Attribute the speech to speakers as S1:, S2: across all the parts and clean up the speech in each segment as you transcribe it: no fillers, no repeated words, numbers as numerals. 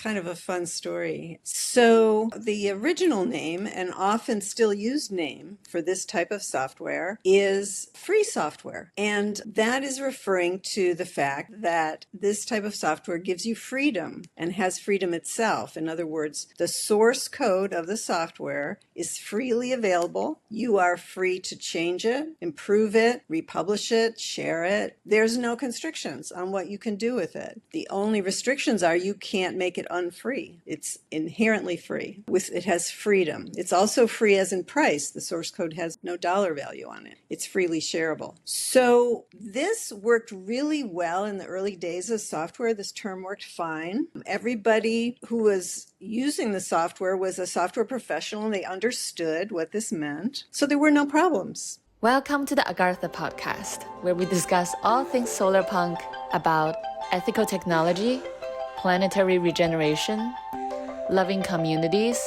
S1: kind of a fun story. So the original name and often still used name for this type of software is free software. And that is referring to the fact that this type of software gives you freedom and has freedom itself. In other words, the source code of the software is freely available. You are free to change it, improve it, republish it, share it. There's no constrictions on what you can do with it. The only restrictions are you can't make it unfree. It's inherently free. It has freedom. It's also free as in price. The source code has no dollar value on it. It's freely shareable. So this worked really well in the early days of software. This term worked fine. Everybody who was using the software was a software professional and they understood what this meant. So there were no problems.
S2: Welcome to the Agartha podcast, where we discuss all things Solarpunk about ethical technology, planetary regeneration, loving communities,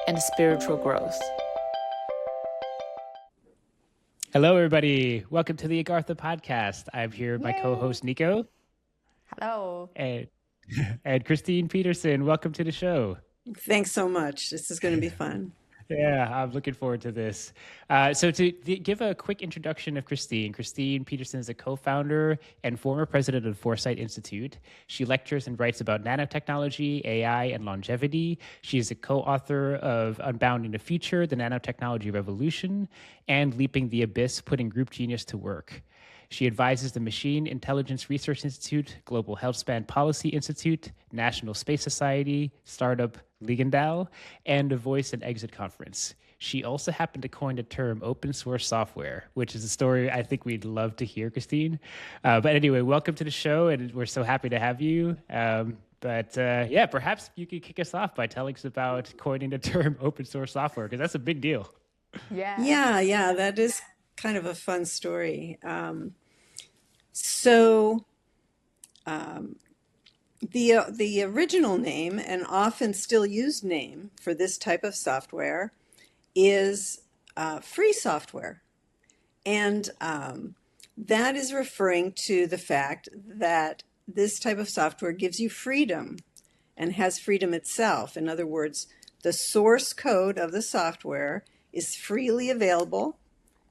S2: and spiritual growth.
S3: Hello, everybody. Welcome to the Agartha podcast. I'm here with my co-host, Nico.
S4: Hello.
S3: And Christine Peterson. Welcome to the show.
S1: Thanks so much. This is going to be fun.
S3: Yeah, I'm looking forward to this. So to give a quick introduction of Christine Peterson is a co-founder and former president of the Foresight Institute. She lectures and writes about nanotechnology, AI, and longevity. She is a co-author of Unbounding the Future, the Nanotechnology Revolution, and Leaping the Abyss, Putting Group Genius to Work. She advises the Machine Intelligence Research Institute, Global Healthspan Policy Institute, National Space Society, startup Egan, and the Voice and Exit Conference. She also happened to coin the term open source software, which is a story I think we'd love to hear, Christine. But anyway, welcome to the show, and we're so happy to have you. Perhaps you could kick us off by telling us about coining the term open source software, because that's a big deal.
S1: Yeah, that is kind of a fun story. The original name and often still used name for this type of software is free software. And that is referring to the fact that this type of software gives you freedom and has freedom itself. In other words, the source code of the software is freely available.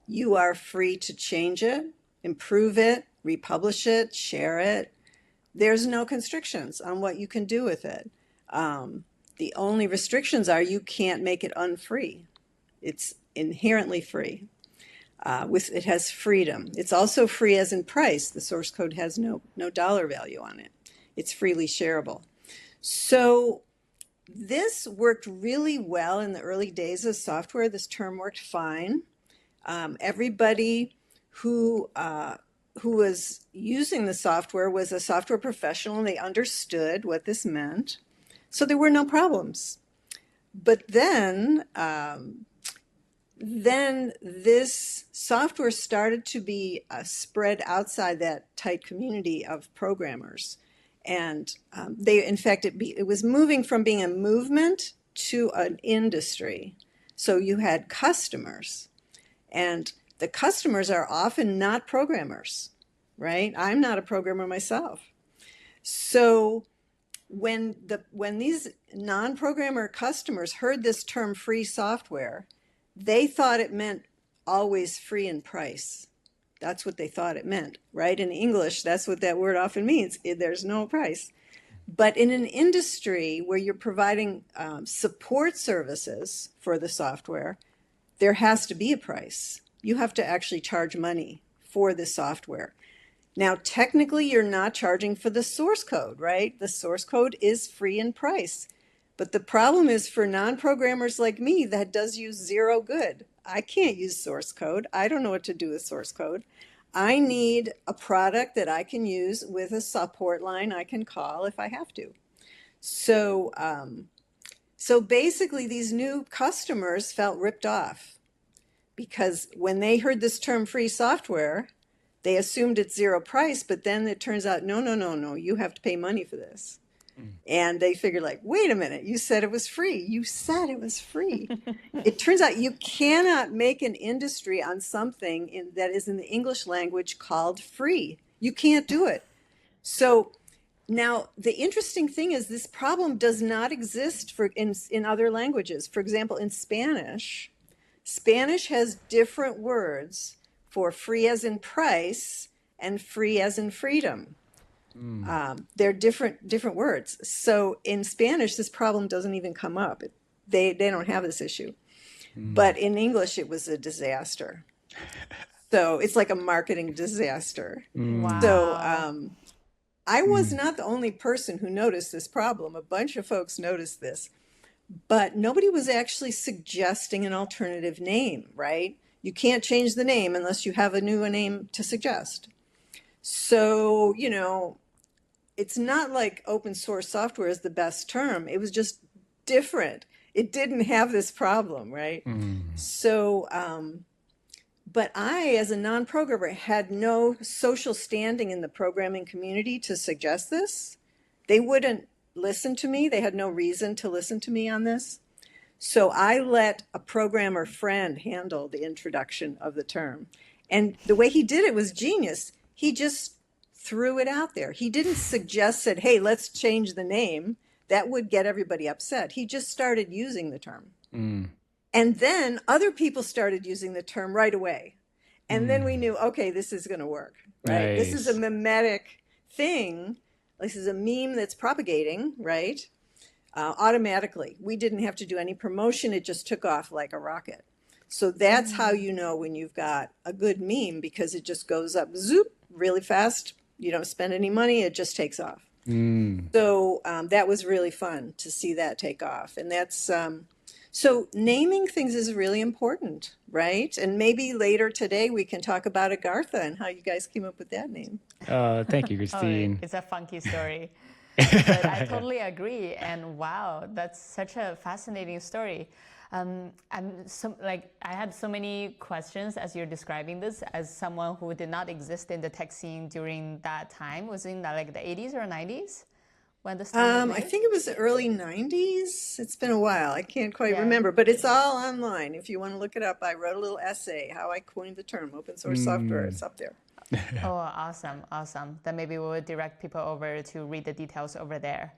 S1: You are free to change it, improve it, republish it, share it. There's no constrictions on what you can do with it. The only restrictions are you can't make it unfree. It's inherently free. It has freedom. It's also free as in price. The source code has no dollar value on it. It's freely shareable. So this worked really well in the early days of software. This term worked fine. Everybody who was using the software was a software professional and they understood what this meant. So there were no problems. But then this software started to be spread outside that tight community of programmers. And it was moving from being a movement to an industry. So you had customers. And the customers are often not programmers, right? I'm not a programmer myself. So when these non-programmer customers heard this term free software, they thought it meant always free in price. That's what they thought it meant, right? In English, that's what that word often means. There's no price. But in an industry where you're providing support services for the software, there has to be a price. You have to actually charge money for the software. Now, technically, you're not charging for the source code, right? The source code is free in price. But the problem is for non-programmers like me, that does you zero good. I can't use source code. I don't know what to do with source code. I need a product that I can use with a support line I can call if I have to. So basically, these new customers felt ripped off because when they heard this term free software, they assumed it's zero price, but then it turns out, no, you have to pay money for this. And they figured like, wait a minute, you said it was free. You said it was free. It turns out you cannot make an industry on something that is in the English language called free. You can't do it. So Now, the interesting thing is this problem does not exist in other languages. For example, in Spanish, Spanish has different words for free as in price and free as in freedom. They're different words. So in Spanish, this problem doesn't even come up. They don't have this issue. But in English, it was a disaster. So it's like a marketing disaster.
S4: Wow.
S1: So I was not the only person who noticed this problem. A bunch of folks noticed this. But nobody was actually suggesting an alternative name, right? You can't change the name unless you have a new name to suggest. So, it's not like open source software is the best term. It was just different. It didn't have this problem, right? So, but I, as a non-programmer, had no social standing in the programming community to suggest this. They wouldn't listen to me. They had no reason to listen to me on this. So I let a programmer friend handle the introduction of the term. And the way he did it was genius. He just threw it out there. He didn't suggest that, hey, let's change the name. That would get everybody upset. He just started using the term. And then other people started using the term right away. And then we knew, okay, this is going to work, right? This is a mimetic thing. This is a meme that's propagating, right? Automatically. We didn't have to do any promotion. It just took off like a rocket. So that's how you know when you've got a good meme, because it just goes up, zoop, really fast. You don't spend any money. It just takes off. So that was really fun to see that take off. And that's, so naming things is really important, right? And maybe later today we can talk about Agartha and how you guys came up with that name.
S3: Thank you, Christine.
S4: It's a funky story. But I totally agree. And wow, that's such a fascinating story. I had so many questions as you're describing this, as someone who did not exist in the tech scene during that time. Was it in the 80s or 90s when the stuff was made?
S1: I think it was the early 90s. It's been a while. I can't quite remember, but it's all online. If you want to look it up, I wrote a little essay, how I coined the term open source software. It's up there.
S4: Oh, awesome. Then maybe we will direct people over to read the details over there.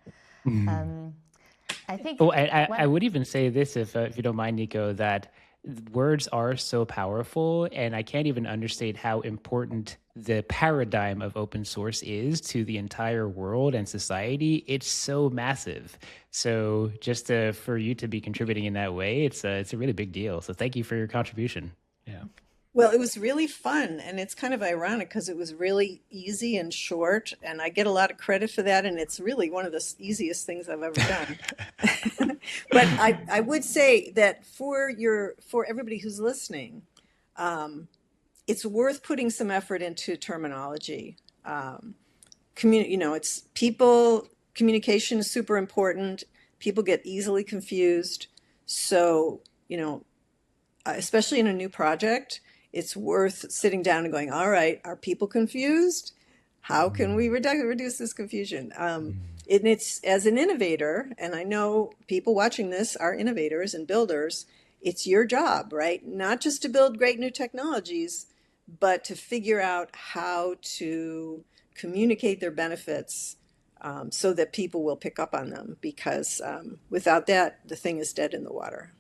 S4: I think.
S3: Oh, I would even say this, if you don't mind, Nico, that words are so powerful, and I can't even understate how important the paradigm of open source is to the entire world and society. It's so massive. So just for you to be contributing in that way, it's a really big deal. So thank you for your contribution. Yeah.
S1: Well, it was really fun, and it's kind of ironic because it was really easy and short, and I get a lot of credit for that, and it's really one of the easiest things I've ever done. But I would say that for everybody who's listening, it's worth putting some effort into terminology. It's people, communication is super important. People get easily confused. So, especially in a new project, it's worth sitting down and going, all right, are people confused? How can we reduce this confusion? And it's, as an innovator, and I know people watching this are innovators and builders, it's your job, right? Not just to build great new technologies, but to figure out how to communicate their benefits so that people will pick up on them, because without that, the thing is dead in the water.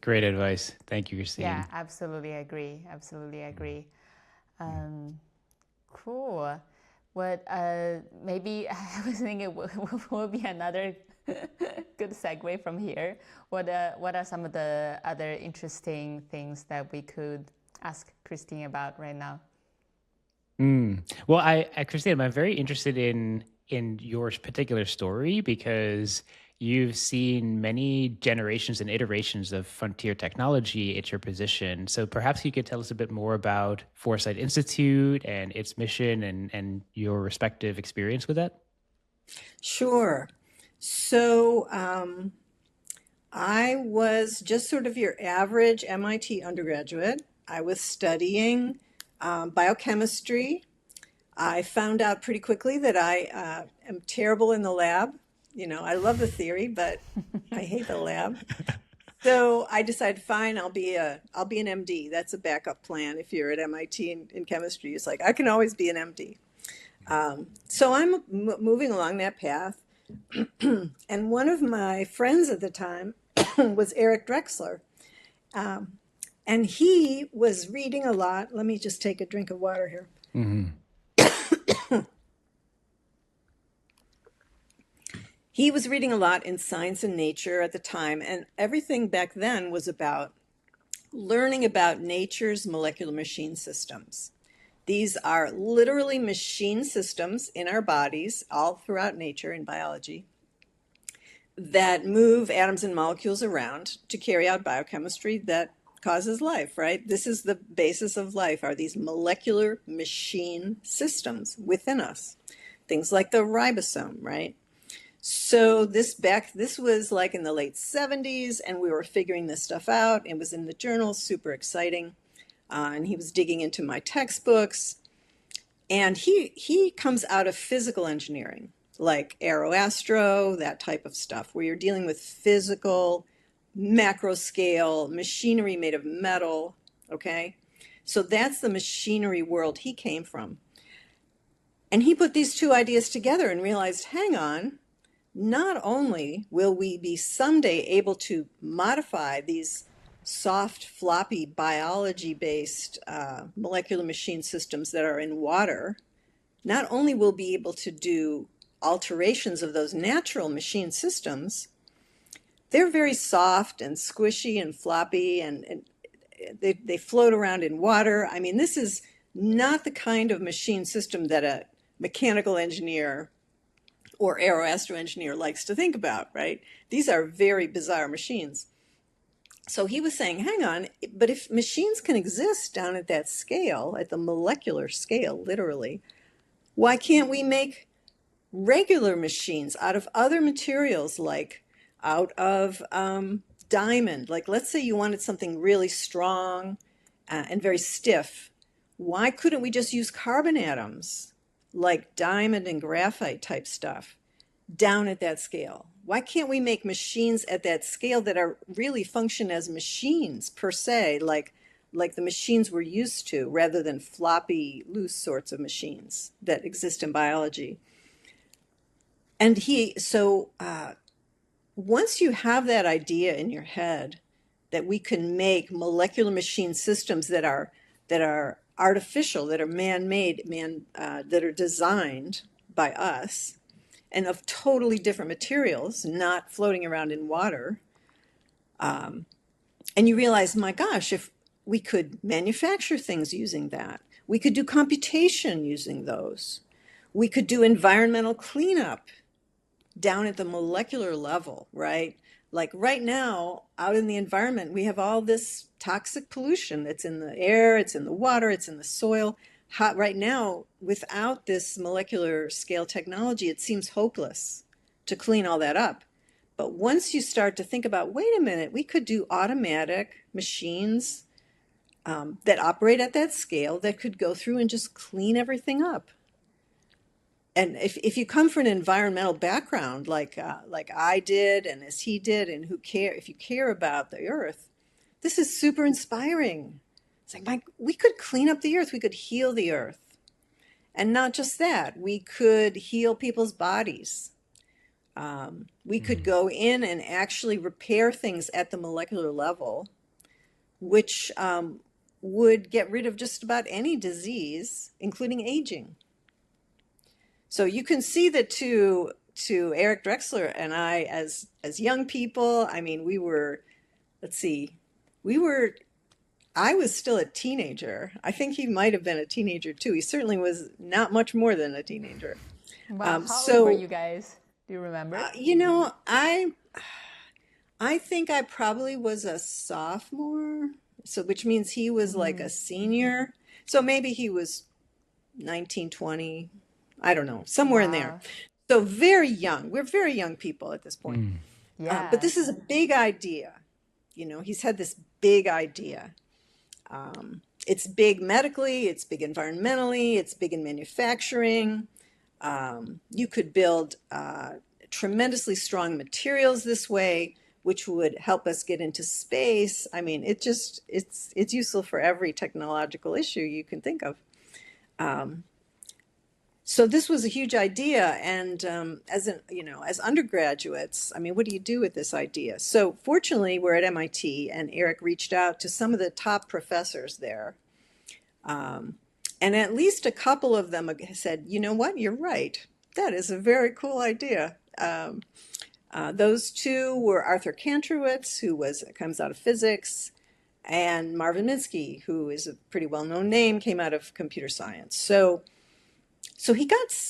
S3: Great advice. Thank you, Christine.
S4: Yeah, absolutely agree. Cool. What maybe I was thinking it will be another good segue from here. What are some of the other interesting things that we could ask Christine about right now?
S3: Well, Christine, I'm very interested in your particular story, because you've seen many generations and iterations of frontier technology at your position. So perhaps you could tell us a bit more about Foresight Institute and its mission and your respective experience with that.
S1: Sure. So I was just sort of your average MIT undergraduate. I was studying biochemistry. I found out pretty quickly that I am terrible in the lab. I love the theory, but I hate the lab. So I decided, fine, I'll be an MD. That's a backup plan if you're at MIT in chemistry. It's like, I can always be an MD. So I'm moving along that path. And one of my friends at the time was Eric Drexler. And he was reading a lot. Let me just take a drink of water here. He was reading a lot in Science and Nature at the time, and everything back then was about learning about nature's molecular machine systems. These are literally machine systems in our bodies, all throughout nature in biology, that move atoms and molecules around to carry out biochemistry that causes life, right? This is the basis of life, are these molecular machine systems within us. Things like the ribosome, right? So this was like in the late 70s, and we were figuring this stuff out. It was in the journal, super exciting. And he was digging into my textbooks. And he comes out of physical engineering, like aeroastro, that type of stuff, where you're dealing with physical, macro scale machinery made of metal, okay? So that's the machinery world he came from. And he put these two ideas together and realized, hang on, not only will we be someday able to modify these soft, floppy, biology-based molecular machine systems that are in water, not only will we be able to do alterations of those natural machine systems, they're very soft and squishy and floppy, and they float around in water. I mean, this is not the kind of machine system that a mechanical engineer or aeroastro engineer likes to think about, right? These are very bizarre machines. So he was saying, hang on, but if machines can exist down at that scale, at the molecular scale, literally, why can't we make regular machines out of other materials, like out of diamond? Like, let's say you wanted something really strong and very stiff. Why couldn't we just use carbon atoms, like diamond and graphite type stuff, down at that scale? Why can't we make machines at that scale that are really function as machines per se, like the machines we're used to, rather than floppy, loose sorts of machines that exist in biology? And once you have that idea in your head that we can make molecular machine systems that are artificial, that are man-made, that are designed by us, and of totally different materials, not floating around in water, and you realize, my gosh, if we could manufacture things using that, we could do computation using those, we could do environmental cleanup down at the molecular level, right? Like right now, out in the environment, we have all this toxic pollution that's in the air, it's in the water, it's in the soil. Right now, without this molecular scale technology, it seems hopeless to clean all that up. But once you start to think about, wait a minute, we could do automatic machines that operate at that scale that could go through and just clean everything up. And if you come from an environmental background like I did and as he did, and if you care about the earth, this is super inspiring. It's like, we could clean up the earth, we could heal the earth. And not just that, we could heal people's bodies. We could go in and actually repair things at the molecular level, which would get rid of just about any disease, including aging. So you can see that to Eric Drexler and I, as young people, I mean, I was still a teenager. I think he might have been a teenager too. He certainly was not much more than a teenager.
S4: Wow, how old were you guys? Do you remember?
S1: I think I probably was a sophomore, which means he was like a senior. So maybe he was 19, 20, I don't know, somewhere in there. So very young. We're very young people at this point.
S4: Yeah.
S1: But this is a big idea. He's had this big idea. It's big medically, it's big environmentally, it's big in manufacturing. You could build tremendously strong materials this way, which would help us get into space. I mean, it's useful for every technological issue you can think of. So this was a huge idea, and as undergraduates, I mean, what do you do with this idea? So fortunately, we're at MIT, and Eric reached out to some of the top professors there, and at least a couple of them said, "You know what? You're right. That is a very cool idea." Those two were Arthur Kantrowitz, who comes out of physics, and Marvin Minsky, who is a pretty well-known name, came out of computer science. So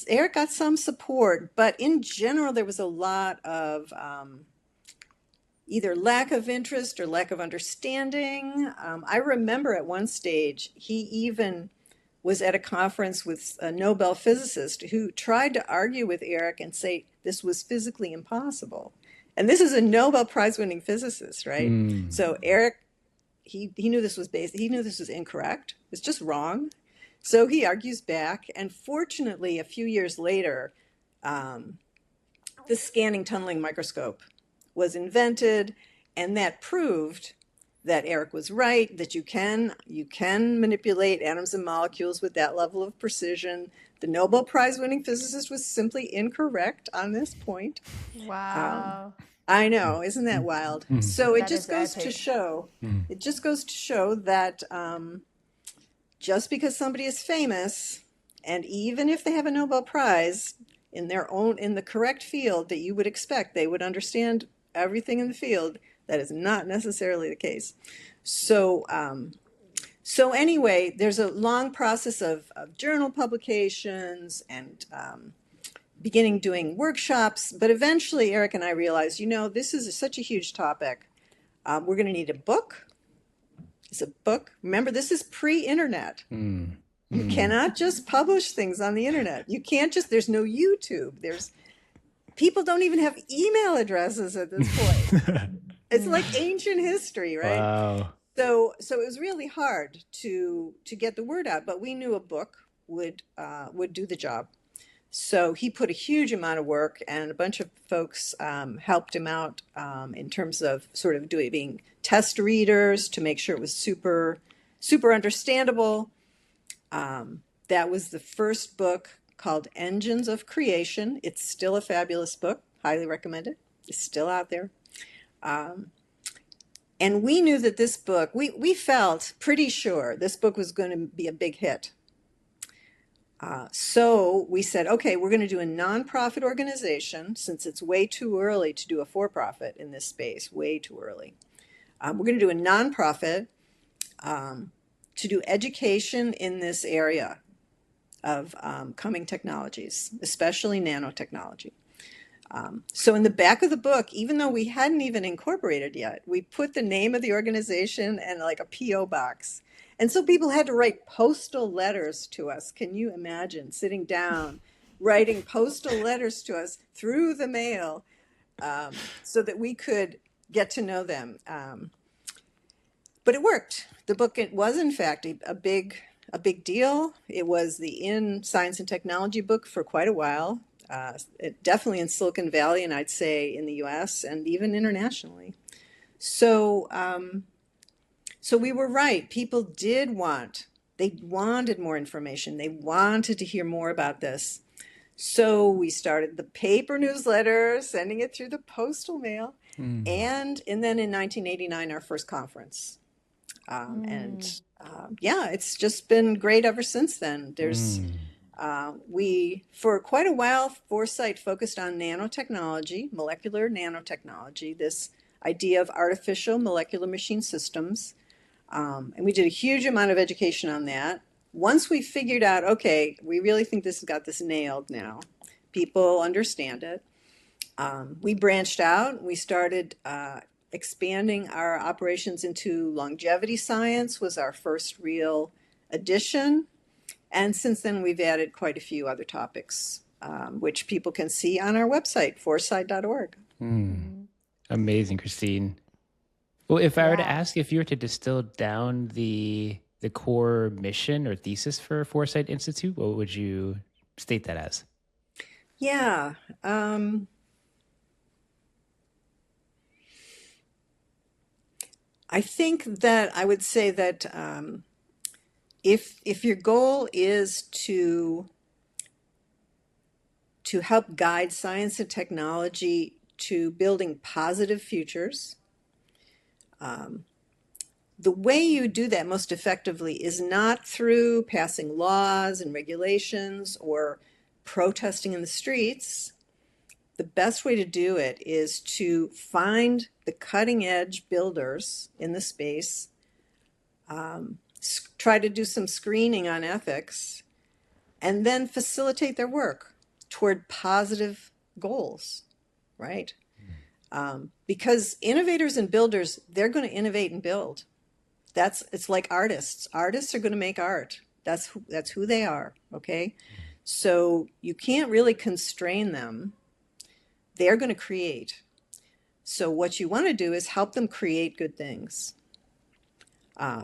S1: Eric got some support, but in general, there was a lot of either lack of interest or lack of understanding. I remember at one stage, he even was at a conference with a Nobel physicist who tried to argue with Eric and say this was physically impossible. And this is a Nobel Prize winning physicist, right? So Eric, he knew this was incorrect. It's just wrong. So he argues back, and fortunately, a few years later, the scanning tunneling microscope was invented, and that proved that Eric was right, that you can manipulate atoms and molecules with that level of precision. The Nobel Prize-winning physicist was simply incorrect on this point.
S4: Wow.
S1: I know, isn't that wild? So it just goes
S4: epic.
S1: to show, that just because somebody is famous, and even if they have a Nobel Prize in the correct field that you would expect, they would understand everything in the field. That is not necessarily the case. So anyway, there's a long process of journal publications and beginning doing workshops. But eventually, Eric and I realized, this is such a huge topic. We're going to need a book. It's a book. Remember, this is pre-internet. You cannot just publish things on the internet. You can't there's no YouTube. People don't even have email addresses at this point. It's like ancient history, right?
S3: Wow.
S1: So it was really hard to get the word out, but we knew a book would do the job. So he put a huge amount of work, and a bunch of folks helped him out in terms of sort of being test readers to make sure it was super, super understandable. That was the first book, called Engines of Creation. It's still a fabulous book. Highly recommend it. It's still out there. And we knew that this book, we felt pretty sure this book was going to be a big hit. So we said, okay, we're going to do a nonprofit organization, since it's way too early to do a for-profit in this space, way too early. We're going to do a nonprofit to do education in this area of coming technologies, especially nanotechnology. So in the back of the book, even though we hadn't even incorporated yet, we put the name of the organization and like a P.O. box. And so people had to write postal letters to us. Can you imagine sitting down, writing postal letters to us through the mail so that we could get to know them? But it worked. The book was, in fact, a big deal. It was the in science and technology book for quite a while. Definitely in Silicon Valley, and I'd say in the U.S. and even internationally. So we were right. People they wanted more information. They wanted to hear more about this. So we started the paper newsletter, sending it through the postal mail, and then in 1989, our first conference. It's just been great ever since then. For quite a while, Foresight focused on nanotechnology, molecular nanotechnology, this idea of artificial molecular machine systems. And we did a huge amount of education on that. Once we figured out, okay, we really think this has got this nailed now. People understand it. We branched out. We started expanding our operations into longevity science, was our first real addition. And since then, we've added quite a few other topics, which people can see on our website, foresight.org.
S3: Amazing, Christine. Well, if I were to ask, if you were to distill down the core mission or thesis for Foresight Institute, what would you state that as?
S1: Yeah. I think that I would say that if your goal is to to help guide science and technology to building positive futures. The way you do that most effectively is not through passing laws and regulations or protesting in the streets. The best way to do it is to find the cutting edge builders in the space, try to do some screening on ethics, and then facilitate their work toward positive goals, right? Because innovators and builders, they're going to innovate and build. It's like artists. Artists are going to make art. That's who they are, okay? So you can't really constrain them. They're going to create. So what you want to do is help them create good things.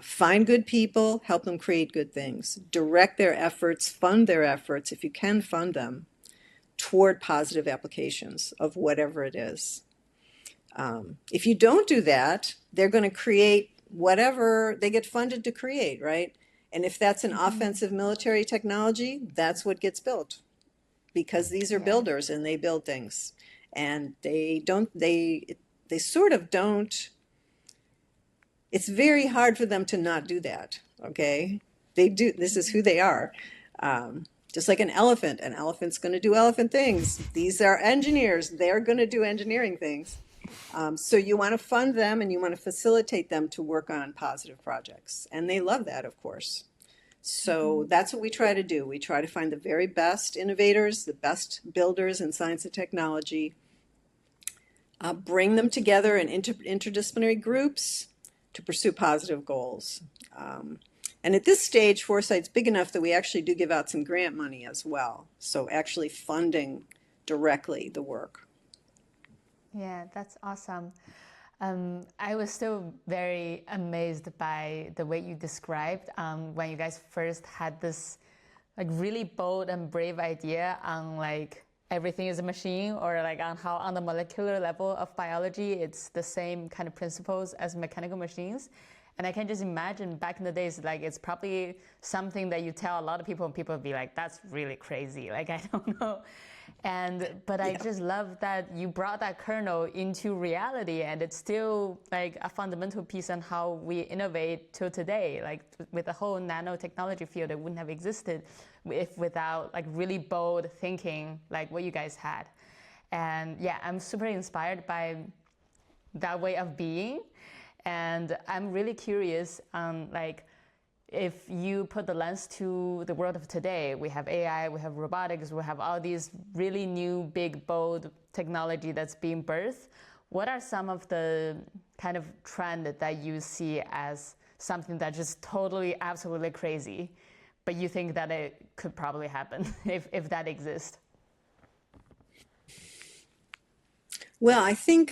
S1: Find good people, help them create good things. Direct their efforts, fund their efforts, if you can fund them, toward positive applications of whatever it is. If you don't do that, they're going to create whatever they get funded to create, right? And if that's an offensive military technology, that's what gets built, because these are builders and they build things. And they sort of don't, it's very hard for them to not do that, okay? They do, this is who they are. Just like an elephant's going to do elephant things. These are engineers, they're going to do engineering things. So you want to fund them and you want to facilitate them to work on positive projects. And they love that, of course. So that's what we try to do. We try to find the very best innovators, the best builders in science and technology, bring them together in interdisciplinary groups to pursue positive goals. And at this stage, Foresight's big enough that we actually do give out some grant money as well. So actually funding directly the work.
S4: Yeah, that's awesome. I was still very amazed by the way you described when you guys first had this like really bold and brave idea on like everything is a machine, or like on how on the molecular level of biology it's the same kind of principles as mechanical machines. And I can just imagine back in the days, like it's probably something that you tell a lot of people and people would be like, that's really crazy. Like, I don't know. But I just love that you brought that kernel into reality, and it's still like a fundamental piece on how we innovate till today. Like with the whole nanotechnology field, it wouldn't have existed without like really bold thinking like what you guys had. And yeah, I'm super inspired by that way of being. And I'm really curious on like, if you put the lens to the world of today, we have AI, we have robotics, we have all these really new, big, bold technology that's being birthed. What are some of the kind of trend that you see as something that's just totally, absolutely crazy, but you think that it could probably happen if that exists?
S1: Well, I think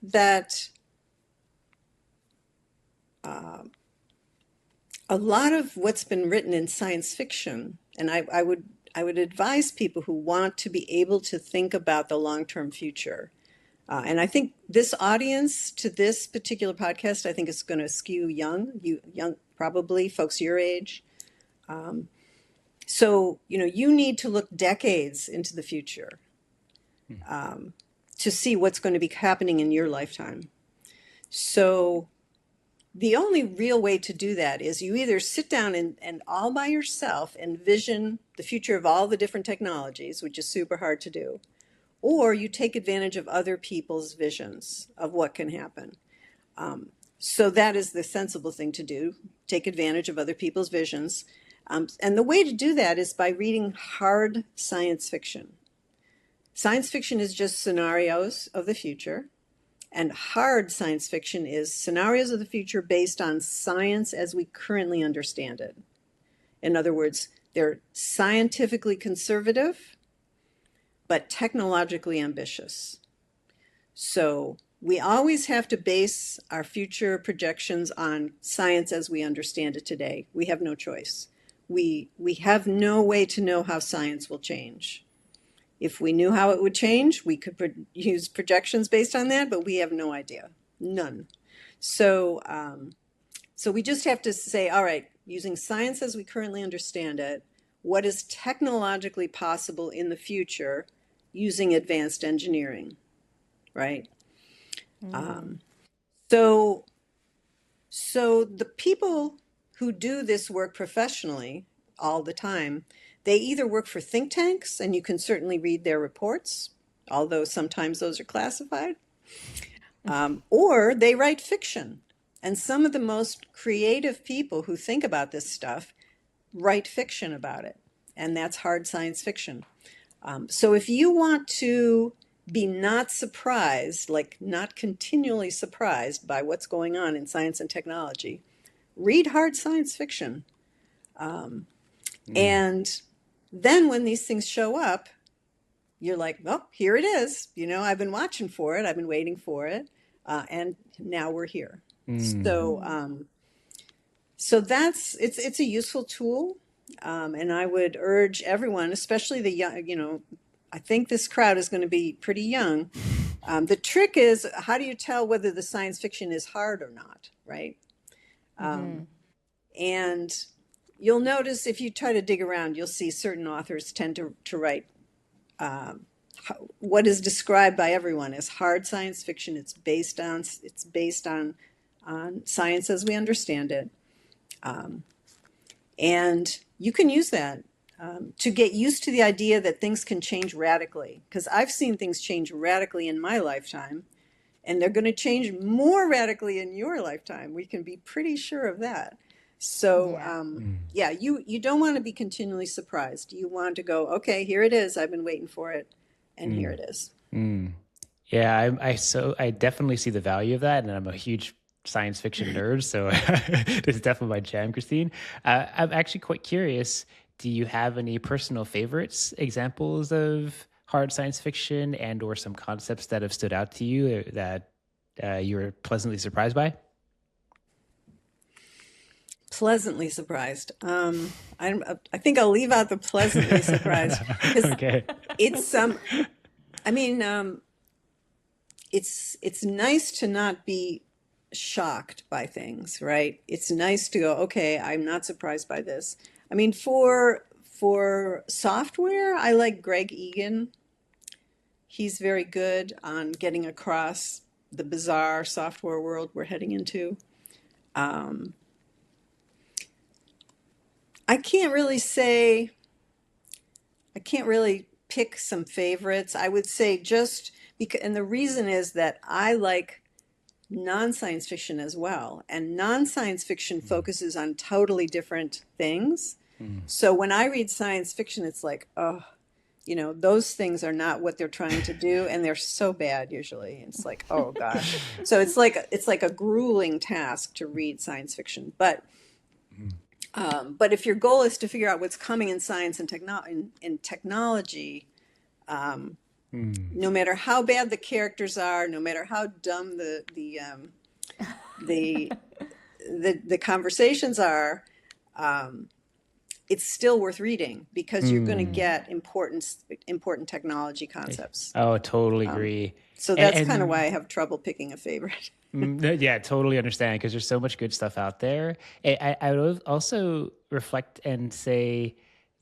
S1: that a lot of what's been written in science fiction, and I would advise people who want to be able to think about the long-term future. And I think this audience to this particular podcast, I think is going to skew young, probably folks your age. So, you need to look decades into the future to see what's going to be happening in your lifetime. So the only real way to do that is you either sit down and all by yourself envision the future of all the different technologies, which is super hard to do, or you take advantage of other people's visions of what can happen. So that is the sensible thing to do, take advantage of other people's visions. And the way to do that is by reading hard science fiction. Science fiction is just scenarios of the future, and hard science fiction is scenarios of the future based on science as we currently understand it. In other words, they're scientifically conservative, but technologically ambitious. So we always have to base our future projections on science as we understand it today. We have no choice. We have no way to know how science will change. If we knew how it would change, we could use projections based on that, but we have no idea, none. So we just have to say, all right, using science as we currently understand it, what is technologically possible in the future using advanced engineering, right? So the people who do this work professionally all the time, they either work for think tanks, and you can certainly read their reports, although sometimes those are classified, or they write fiction. And some of the most creative people who think about this stuff write fiction about it, and that's hard science fiction. So if you want to be not surprised, like not continually surprised by what's going on in science and technology, read hard science fiction. And then when these things show up, you're like, well, here it is. You know, I've been watching for it. I've been waiting for it. And now we're here. So that's, it's a useful tool. And I would urge everyone, especially the young, you know, I think this crowd is going to be pretty young. The trick is, how do you tell whether the science fiction is hard or not, right? And you'll notice if you try to dig around, you'll see certain authors tend to write what is described by everyone as hard science fiction. It's based on science as we understand it. And you can use that to get used to the idea that things can change radically. Because I've seen things change radically in my lifetime, and they're going to change more radically in your lifetime. We can be pretty sure of that. So, you don't want to be continually surprised. You want to go, okay, here it is. I've been waiting for it, and here it is.
S3: Yeah, I definitely see the value of that, and I'm a huge science fiction nerd, so this is definitely my jam, Christine. I'm actually quite curious. Do you have any personal favorites, examples of hard science fiction and/or some concepts that have stood out to you that you were pleasantly surprised by?
S1: Pleasantly surprised. I think I'll leave out the pleasantly surprised.
S3: Okay.
S1: It's it's nice to not be shocked by things, right? It's nice to go, okay, I'm not surprised by this. I mean, for software, I like Greg Egan. He's very good on getting across the bizarre software world we're heading into. I can't really pick some favorites. I would say just because, and the reason is that I like non-science fiction as well. And non-science fiction focuses on totally different things. So when I read science fiction, it's like, oh, you know, those things are not what they're trying to do. And they're so bad usually. It's like, oh gosh. So it's like a grueling task to read science fiction. But if your goal is to figure out what's coming in science and technology, no matter how bad the characters are, no matter how dumb the conversations are, it's still worth reading because you're going to get important technology concepts.
S3: Oh, totally agree.
S1: So that's kind of why I have trouble picking a favorite.
S3: Yeah, totally understand, because there's so much good stuff out there. I would also reflect and say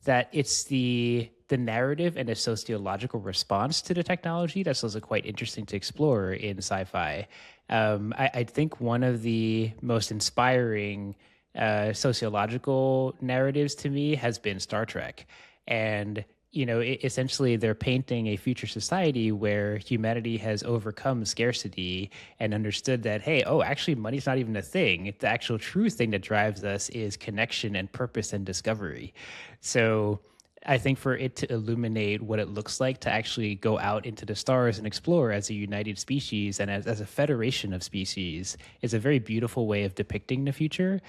S3: that it's the narrative and a sociological response to the technology that's also quite interesting to explore in sci-fi. I think one of the most inspiring sociological narratives to me has been Star Trek. And, you know, essentially they're painting a future society where humanity has overcome scarcity and understood that, hey, actually money's not even a thing. The actual true thing that drives us is connection and purpose and discovery. So I think for it to illuminate what it looks like to actually go out into the stars and explore as a united species and as a federation of species is a very beautiful way of depicting the future.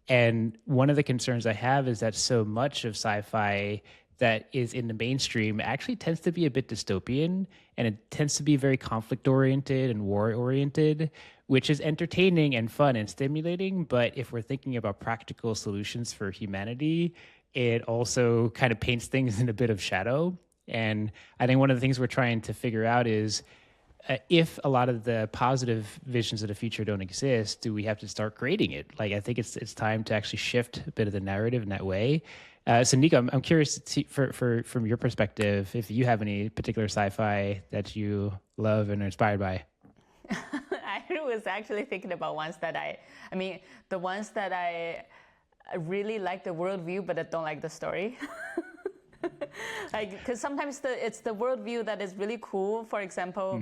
S3: And one of the concerns I have is that so much of sci-fi that is in the mainstream actually tends to be a bit dystopian, and it tends to be very conflict-oriented and war-oriented, which is entertaining and fun and stimulating. But if we're thinking about practical solutions for humanity, it also kind of paints things in a bit of shadow. And I think one of the things we're trying to figure out is if a lot of the positive visions of the future don't exist, do we have to start creating it? Like, I think it's time to actually shift a bit of the narrative in that way. So Nico, I'm curious from your perspective, if you have any particular sci-fi that you love and are inspired by.
S4: I was actually thinking about the ones that I really like the worldview, but I don't like the story. Because sometimes it's the worldview that is really cool. For example,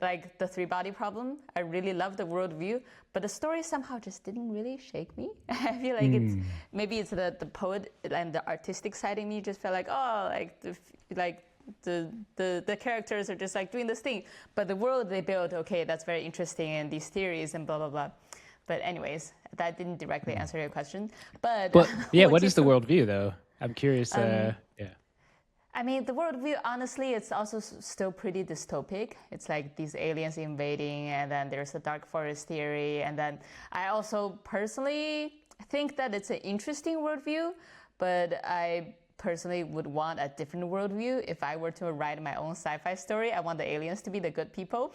S4: like the three-body problem. I really love the worldview, but the story somehow just didn't really shake me. I feel like it's the poet and the artistic side in me just felt like, oh, the characters are just like doing this thing, but the world they built, okay, that's very interesting, and these theories and blah blah blah. But anyways, that didn't directly answer your question. But
S3: yeah, what is the worldview though? I'm curious. Yeah.
S4: I mean, the worldview, honestly, it's also still pretty dystopic. It's like these aliens invading, and then there's a dark forest theory. And then I also personally think that it's an interesting worldview, but I personally would want a different worldview. If I were to write my own sci-fi story, I want the aliens to be the good people.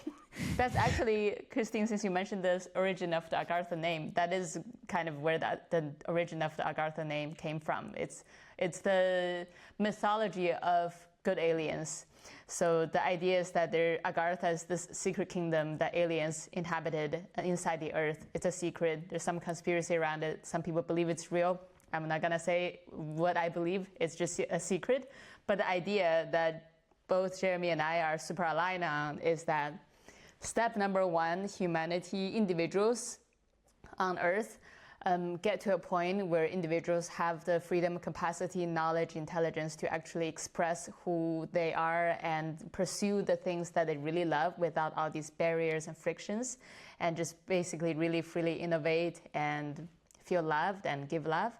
S4: That's actually, Christine, since you mentioned this origin of the Agartha name, that is kind of where the origin of the Agartha name came from. It's the mythology of good aliens. So the idea is that Agartha is this secret kingdom that aliens inhabited inside the earth. It's a secret. There's some conspiracy around it. Some people believe it's real. I'm not going to say what I believe. It's just a secret. But the idea that both Jeremy and I are super aligned on is that step number one, humanity, individuals on Earth, get to a point where individuals have the freedom, capacity, knowledge, intelligence to actually express who they are and pursue the things that they really love without all these barriers and frictions, and just basically really freely innovate and feel loved and give love.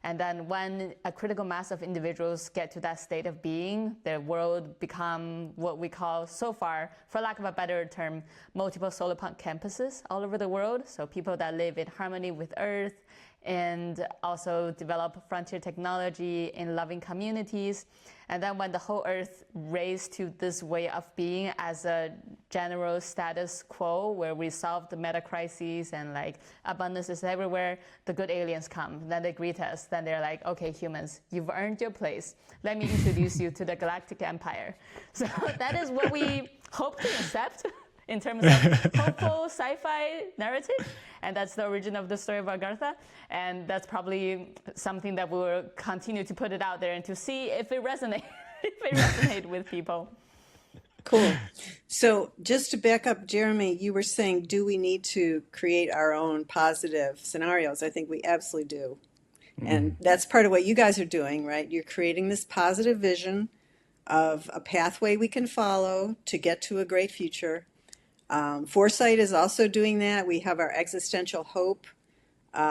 S4: And then when a critical mass of individuals get to that state of being, the world become what we call so far, for lack of a better term, multiple Solarpunk campuses all over the world. So people that live in harmony with Earth and also develop frontier technology in loving communities. And then when the whole Earth raised to this way of being as a general status quo where we solve the meta crises and like abundance is everywhere, the good aliens come. Then they greet us. Then they're like, okay, humans, you've earned your place. Let me introduce you to the galactic empire. So that is what we hope to accept in terms of hopeful sci-fi narrative. And that's the origin of the story of Agartha. And that's probably something that we'll continue to put it out there and to see if it resonates with people.
S1: Cool. So just to back up, Jeremy, you were saying, do we need to create our own positive scenarios? I think we absolutely do. And that's part of what you guys are doing, right? You're creating this positive vision of a pathway we can follow to get to a great future. Foresight is also doing that. We have our Existential Hope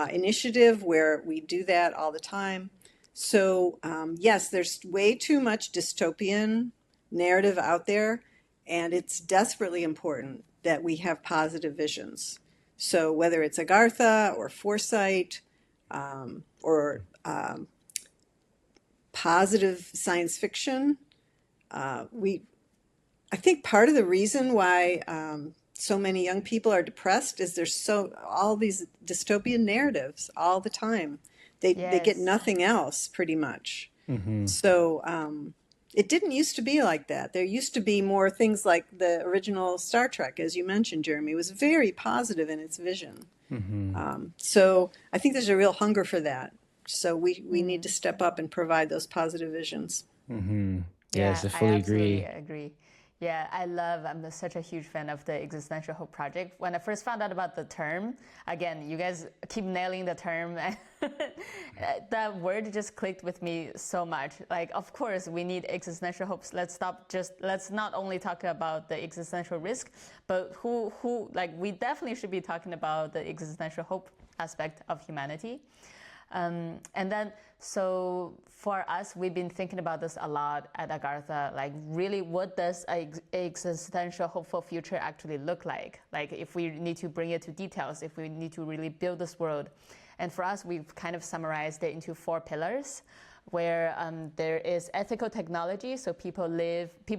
S1: initiative where we do that all the time. So yes, there's way too much dystopian narrative out there, and it's desperately important that we have positive visions. So whether it's Agartha or Foresight or positive science fiction, I think part of the reason why so many young people are depressed is there's all these dystopian narratives all the time. They get nothing else pretty much. So it didn't used to be like that. There used to be more things like the original Star Trek, as you mentioned, Jeremy. It was very positive in its vision. So I think there's a real hunger for that. So we need to step up and provide those positive visions.
S3: Yes, I fully
S4: agree. Yeah, I'm such a huge fan of the Existential Hope project. When I first found out about the term, again, you guys keep nailing the term. That word just clicked with me so much. Like, of course, we need existential hopes. Let's not only talk about the existential risk, but we definitely should be talking about the existential hope aspect of humanity. And then, so for us, we've been thinking about this a lot at Agartha, like really what does an existential hopeful future actually look like? Like if we need to bring it to details, if we need to really build this world. And for us, we've kind of summarized it into 4 pillars where there is ethical technology. So people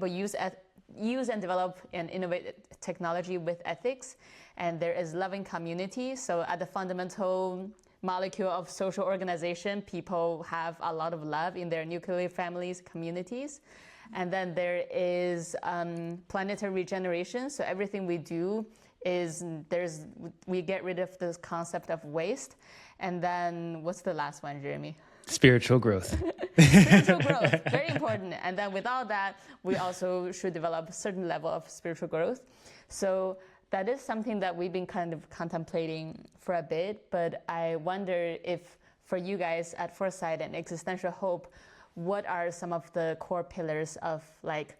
S4: use and develop and innovate technology with ethics. And there is loving community. So at the fundamental molecule of social organization. People have a lot of love in their nuclear families, communities. And then there is planetary regeneration. So everything we do is we get rid of this concept of waste. And then what's the last one, Jeremy?
S3: Spiritual growth.
S4: Spiritual growth, very important. And then with all that, we also should develop a certain level of spiritual growth. So that is something that we've been kind of contemplating for a bit. But I wonder if for you guys at Foresight and Existential Hope, what are some of the core pillars of like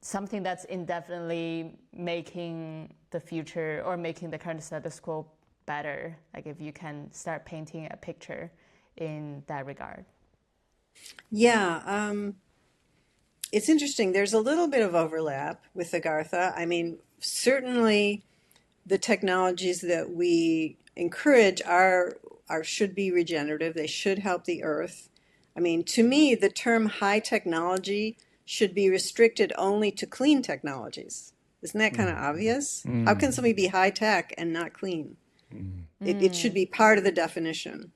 S4: something that's indefinitely making the future or making the current status quo better? Like if you can start painting a picture in that regard.
S1: Yeah, it's interesting. There's a little bit of overlap with Agartha. I mean, certainly the technologies that we encourage should be regenerative. They should help the earth. I mean, to me, the term high technology should be restricted only to clean technologies. Isn't that kind of obvious? How can somebody be high tech and not clean? It should be part of the definition.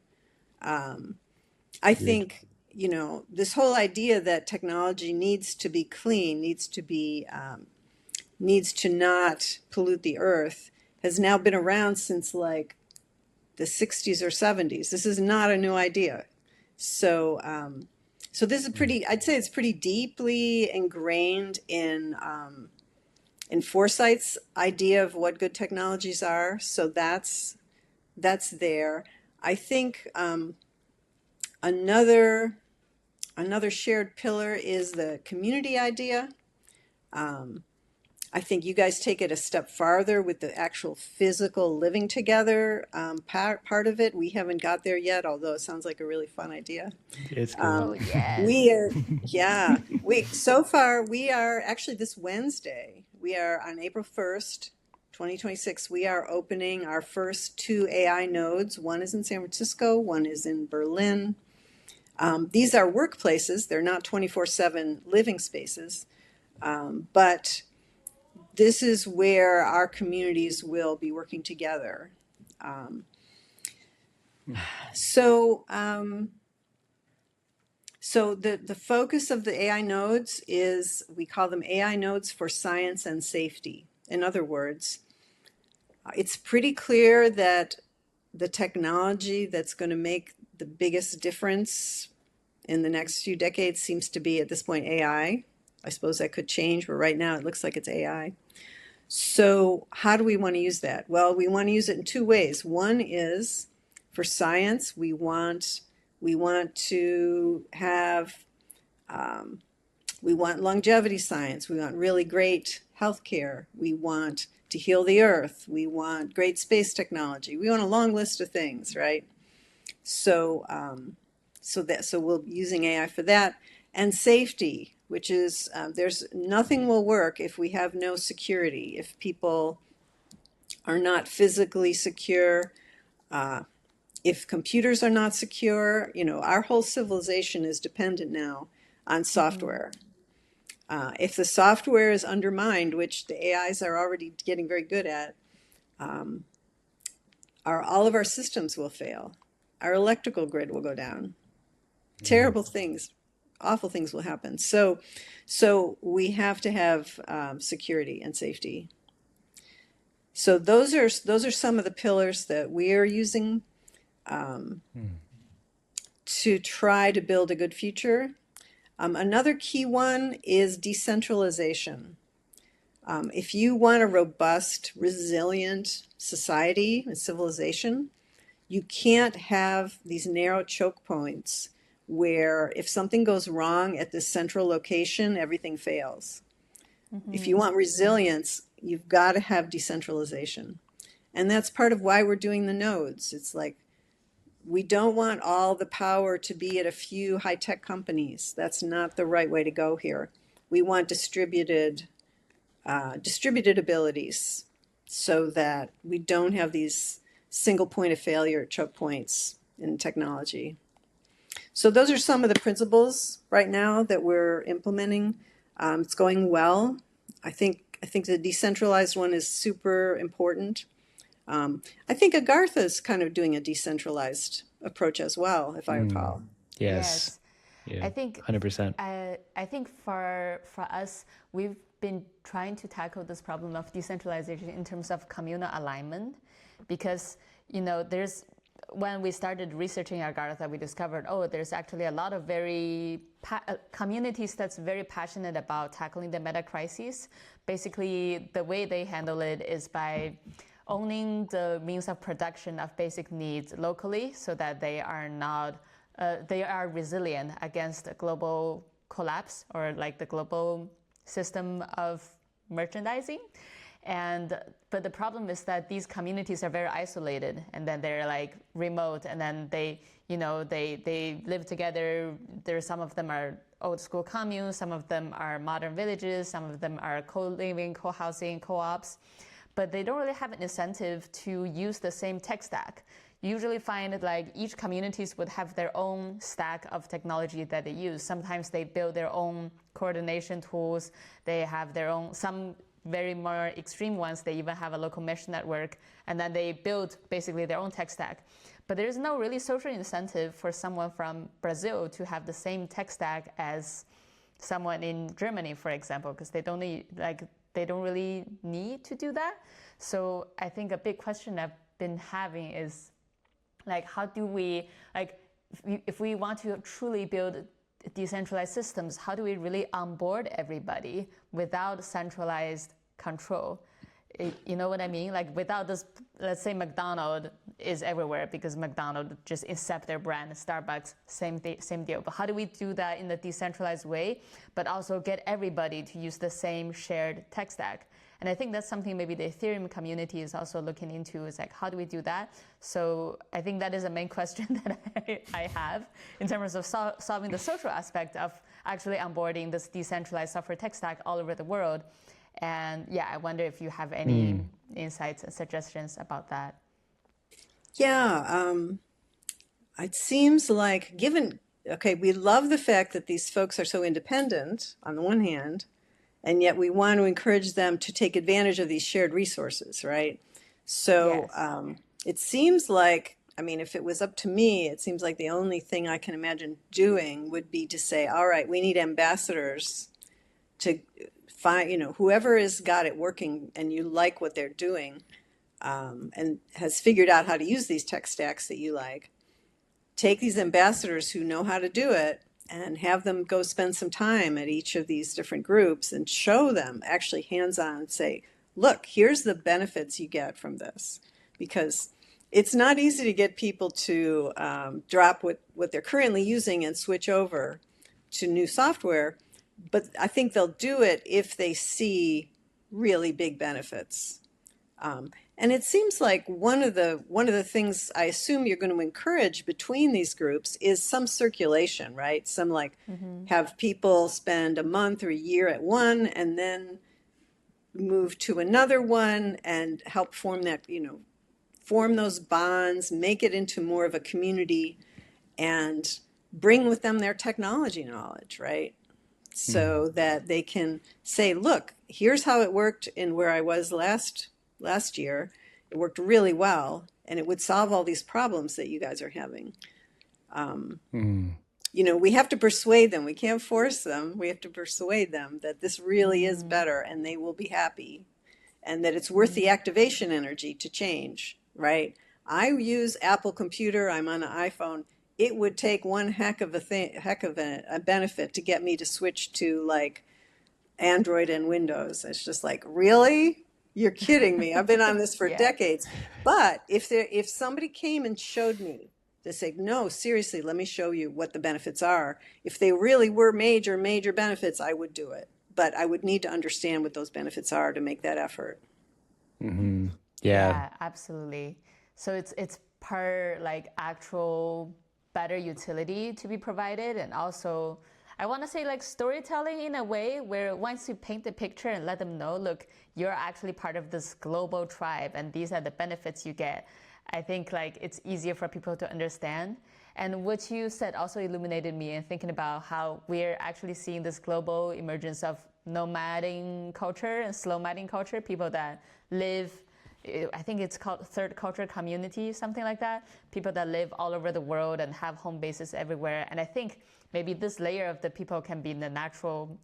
S1: I think, this whole idea that technology needs to be clean, needs to not pollute the earth, has now been around since like the 60s or 70s. This is not a new idea. So this is I'd say it's pretty deeply ingrained in Foresight's idea of what good technologies are. So that's there. I think another shared pillar is the community idea. I think you guys take it a step farther with the actual physical living together part of it. We haven't got there yet, although it sounds like a really fun idea.
S3: It's cool.
S1: So far, we are actually this Wednesday, we are on April 1st, 2026, we are opening our first 2 AI nodes. One is in San Francisco, one is in Berlin. These are workplaces. They're not 24/7 living spaces, but this is where our communities will be working together. So the focus of the AI nodes is, we call them AI nodes for science and safety. In other words, it's pretty clear that the technology that's going to make the biggest difference in the next few decades seems to be, at this point, AI. I suppose that could change, but right now it looks like it's AI. So how do we want to use that? Well, we want to use it in 2 ways. One is for science. We want to have, we want longevity science. We want really great healthcare. We want to heal the earth. We want great space technology. We want a long list of things, right? So we'll be using AI for that. And safety, which is, nothing will work if we have no security, if people are not physically secure, if computers are not secure. Our whole civilization is dependent now on software. If the software is undermined, which the AIs are already getting very good at, all of our systems will fail. Our electrical grid will go down. Terrible things, awful things will happen. So we have to have security and safety. So those are some of the pillars that we are using to try to build a good future. Another key one is decentralization. If you want a robust, resilient society and civilization, you can't have these narrow choke points where if something goes wrong at this central location, everything fails. If you want resilience, you've got to have decentralization. And that's part of why we're doing the nodes. It's like, we don't want all the power to be at a few high-tech companies. That's not the right way to go here. We want distributed abilities so that we don't have these single point of failure choke points in technology. So those are some of the principles right now that we're implementing. It's going well. I think the decentralized one is super important. I think Agartha is kind of doing a decentralized approach as well, if I recall.
S3: Yes.
S4: I think
S3: 100%.
S4: I think for us, we've been trying to tackle this problem of decentralization in terms of communal alignment, because there's when we started researching Agartha, we discovered there's actually a lot of communities that's very passionate about tackling the meta crisis. Basically, the way they handle it is by owning the means of production of basic needs locally, so that they are resilient against a global collapse or like the global system of merchandising. But the problem is that these communities are very isolated, and then they're like remote, and then they live together. Some of them are old school communes, some of them are modern villages, some of them are co-living, co-housing, co-ops, but they don't really have an incentive to use the same tech stack. You usually find like each communities would have their own stack of technology that they use. Sometimes they build their own coordination tools. They have their own, some very more extreme ones, they even have a local mesh network, and then they build basically their own tech stack. But there's no really social incentive for someone from Brazil to have the same tech stack as someone in Germany, for example, because they don't really need to do that. So I think a big question I've been having is like, how do we, like, if we want to truly build decentralized systems, how do we really onboard everybody without centralized control? You know what I mean? Like without this, let's say McDonald is everywhere because McDonald just accept their brand. Starbucks, same deal. But how do we do that in a decentralized way, but also get everybody to use the same shared tech stack? And I think that's something maybe the Ethereum community is also looking into, is like, how do we do that? So I think that is a main question that I have in terms of solving the social aspect of actually onboarding this decentralized software tech stack all over the world. And yeah, I wonder if you have any insights and suggestions about that.
S1: Yeah, it seems like we love the fact that these folks are so independent on the one hand, and yet we want to encourage them to take advantage of these shared resources, right? So
S4: Yes.
S1: it seems like, I mean, if it was up to me, it seems like the only thing I can imagine doing would be to say, all right, we need ambassadors to find, whoever has got it working and you like what they're doing, and has figured out how to use these tech stacks that you like, take these ambassadors who know how to do it and have them go spend some time at each of these different groups and show them actually hands-on and say, look, here's the benefits you get from this. Because it's not easy to get people to drop what they're currently using and switch over to new software. But I think they'll do it if they see really big benefits. And it seems like one of the things I assume you're going to encourage between these groups is some circulation, right? Some have people spend a month or a year at one and then move to another one and help form that, form those bonds, make it into more of a community, and bring with them their technology knowledge, right? So that they can say, look, here's how it worked in where I was last year. It worked really well, and it would solve all these problems that you guys are having. We have to persuade them. We can't force them. We have to persuade them that this really is better, and they will be happy, and that it's worth the activation energy to change, right? I use Apple Computer. I'm on an iPhone. It would take one heck of a benefit to get me to switch to like Android and Windows. It's just like, really? You're kidding me. I've been on this for decades. But if somebody came and showed me, they say, no, seriously, let me show you what the benefits are. If they really were major benefits, I would do it. But I would need to understand what those benefits are to make that effort.
S4: Yeah, absolutely. So it's per like actual better utility to be provided, and also I want to say like storytelling in a way where once you paint the picture and let them know, look, you're actually part of this global tribe and these are the benefits you get, I think like it's easier for people to understand. And what you said also illuminated me in thinking about how we're actually seeing this global emergence of nomading culture and slowmading culture, people that live I think it's called third culture community, something like that. People that live all over the world and have home bases everywhere. And I think maybe this layer of the people can be the natural,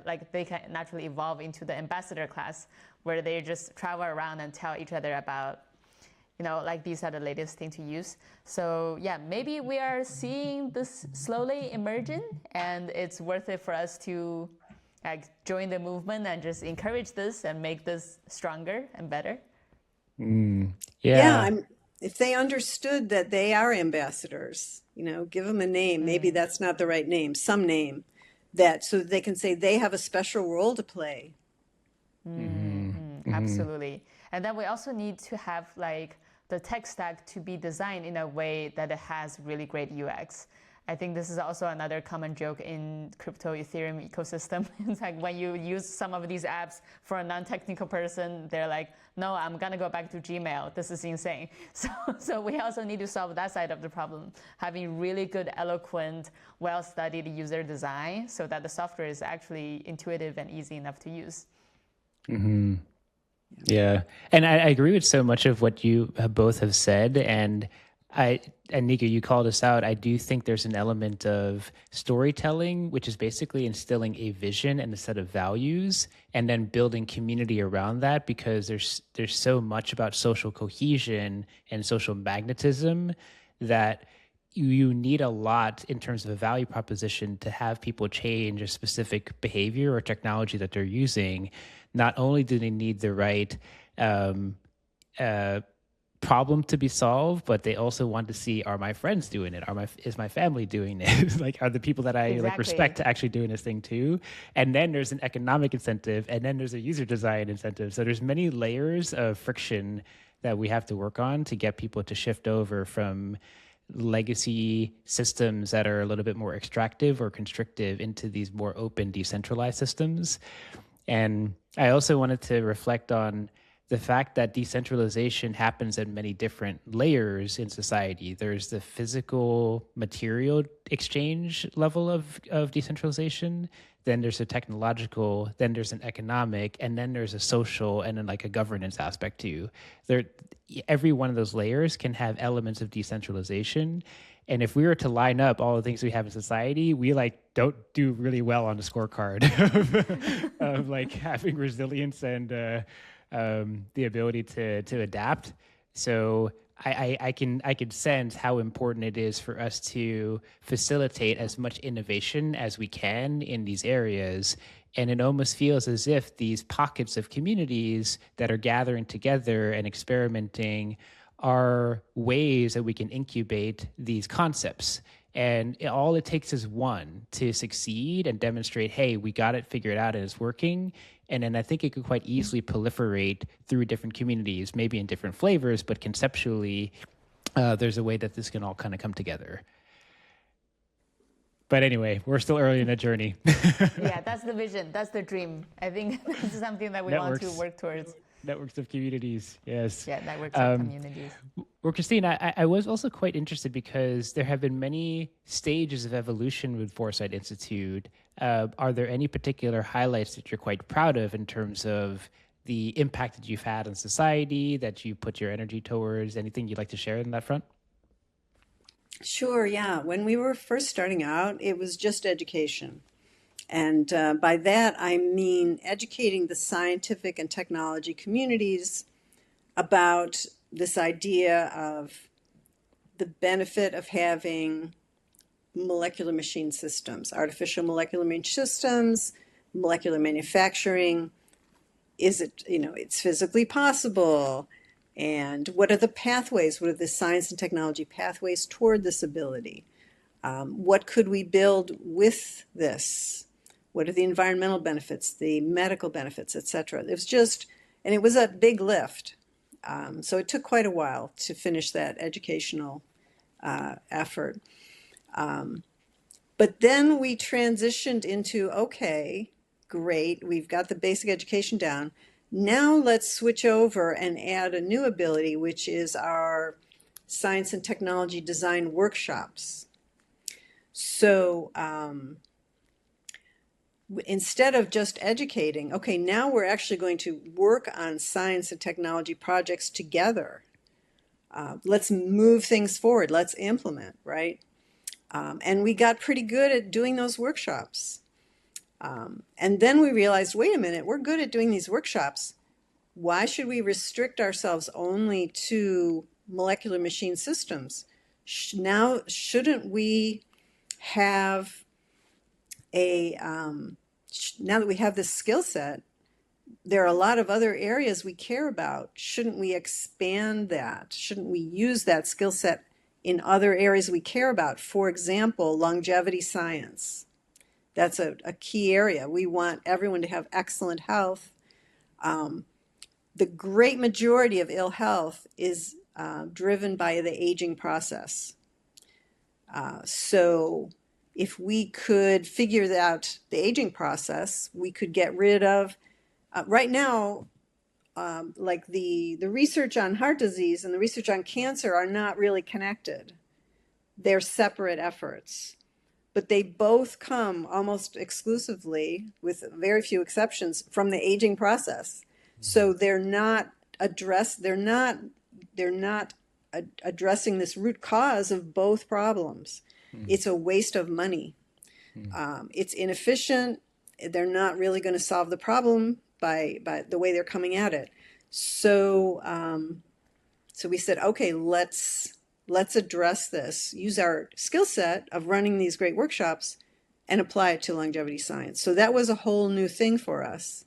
S4: like they can naturally evolve into the ambassador class, where they just travel around and tell each other about, like these are the latest thing to use. So yeah, maybe we are seeing this slowly emerging, and it's worth it for us to like join the movement and just encourage this and make this stronger and better.
S1: Yeah, if they understood that they are ambassadors, give them a name. Maybe that's not the right name, some name that so that they can say they have a special role to play.
S4: Absolutely. And then we also need to have like the tech stack to be designed in a way that it has really great UX. I think this is also another common joke in crypto Ethereum ecosystem. It's like when you use some of these apps for a non-technical person, they're like, no, I'm going to go back to Gmail. This is insane. So we also need to solve that side of the problem, having really good, eloquent, well-studied user design so that the software is actually intuitive and easy enough to use.
S3: Yeah. And I agree with so much of what you both have said. And Nico, you called us out. I do think there's an element of storytelling, which is basically instilling a vision and a set of values, and then building community around that, because there's so much about social cohesion and social magnetism that you need a lot in terms of a value proposition to have people change a specific behavior or technology that they're using. Not only do they need the right problem to be solved, but they also want to see, are my friends doing it? Is my family doing it? Like, are the people that I like respect actually doing this thing too? And then there's an economic incentive, and then there's a user design incentive. So there's many layers of friction that we have to work on to get people to shift over from legacy systems that are a little bit more extractive or constrictive into these more open, decentralized systems. And I also wanted to reflect on the fact that decentralization happens at many different layers in society. There's the physical material exchange level of decentralization. Then there's a technological, then there's an economic, and then there's a social, and then like a governance aspect too. Every one of those layers can have elements of decentralization. And if we were to line up all the things we have in society, we don't do really well on the scorecard of like having resilience and the ability to adapt. So I can sense how important it is for us to facilitate as much innovation as we can in these areas. And it almost feels as if these pockets of communities that are gathering together and experimenting are ways that we can incubate these concepts. And all it takes is one to succeed and demonstrate, hey, we got it figured out and it's working. And then I think it could quite easily proliferate through different communities, maybe in different flavors, but conceptually, there's a way that this can all kind of come together. But anyway, we're still early in the journey.
S4: Yeah, that's the vision. That's the dream. I think this is something that we want to work towards.
S3: Networks of communities, yes.
S4: Yeah, networks of communities.
S3: Well, Christine, I was also quite interested because there have been many stages of evolution with Foresight Institute. Are there any particular highlights that you're quite proud of in terms of the impact that you've had on society, that you put your energy towards? Anything you'd like to share on that front?
S1: Sure, yeah. When we were first starting out, it was just education. And by that, I mean educating the scientific and technology communities about this idea of the benefit of having molecular machine systems, artificial molecular machine systems, molecular manufacturing. Is it, it's physically possible? And what are the pathways? What are the science and technology pathways toward this ability? What could we build with this? What are the environmental benefits, the medical benefits, et cetera? It was just, and it was a big lift. So it took quite a while to finish that educational effort. But then we transitioned into, okay, great, we've got the basic education down. Now let's switch over and add a new ability, which is our science and technology design workshops. So instead of just educating, okay, now we're actually going to work on science and technology projects together. Let's move things forward. Let's implement, right? And we got pretty good at doing those workshops. And then we realized, wait a minute, we're good at doing these workshops. Why should we restrict ourselves only to molecular machine systems? Now, shouldn't we have now that we have this skill set, there are a lot of other areas we care about. Shouldn't we expand that? Shouldn't we use that skill set in other areas we care about? For example, longevity science. That's a key area. We want everyone to have excellent health. The great majority of ill health is driven by the aging process. So if we could figure out the aging process, we could get rid of, right now, like the research on heart disease and the research on cancer are not really connected. They're separate efforts, but they both come almost exclusively, with very few exceptions, from the aging process. So they're not addressing this root cause of both problems. It's a waste of money. It's inefficient. They're not really going to solve the problem by the way they're coming at it. So so we said, okay, let's address this, use our skill set of running these great workshops and apply it to longevity science. So that was a whole new thing for us.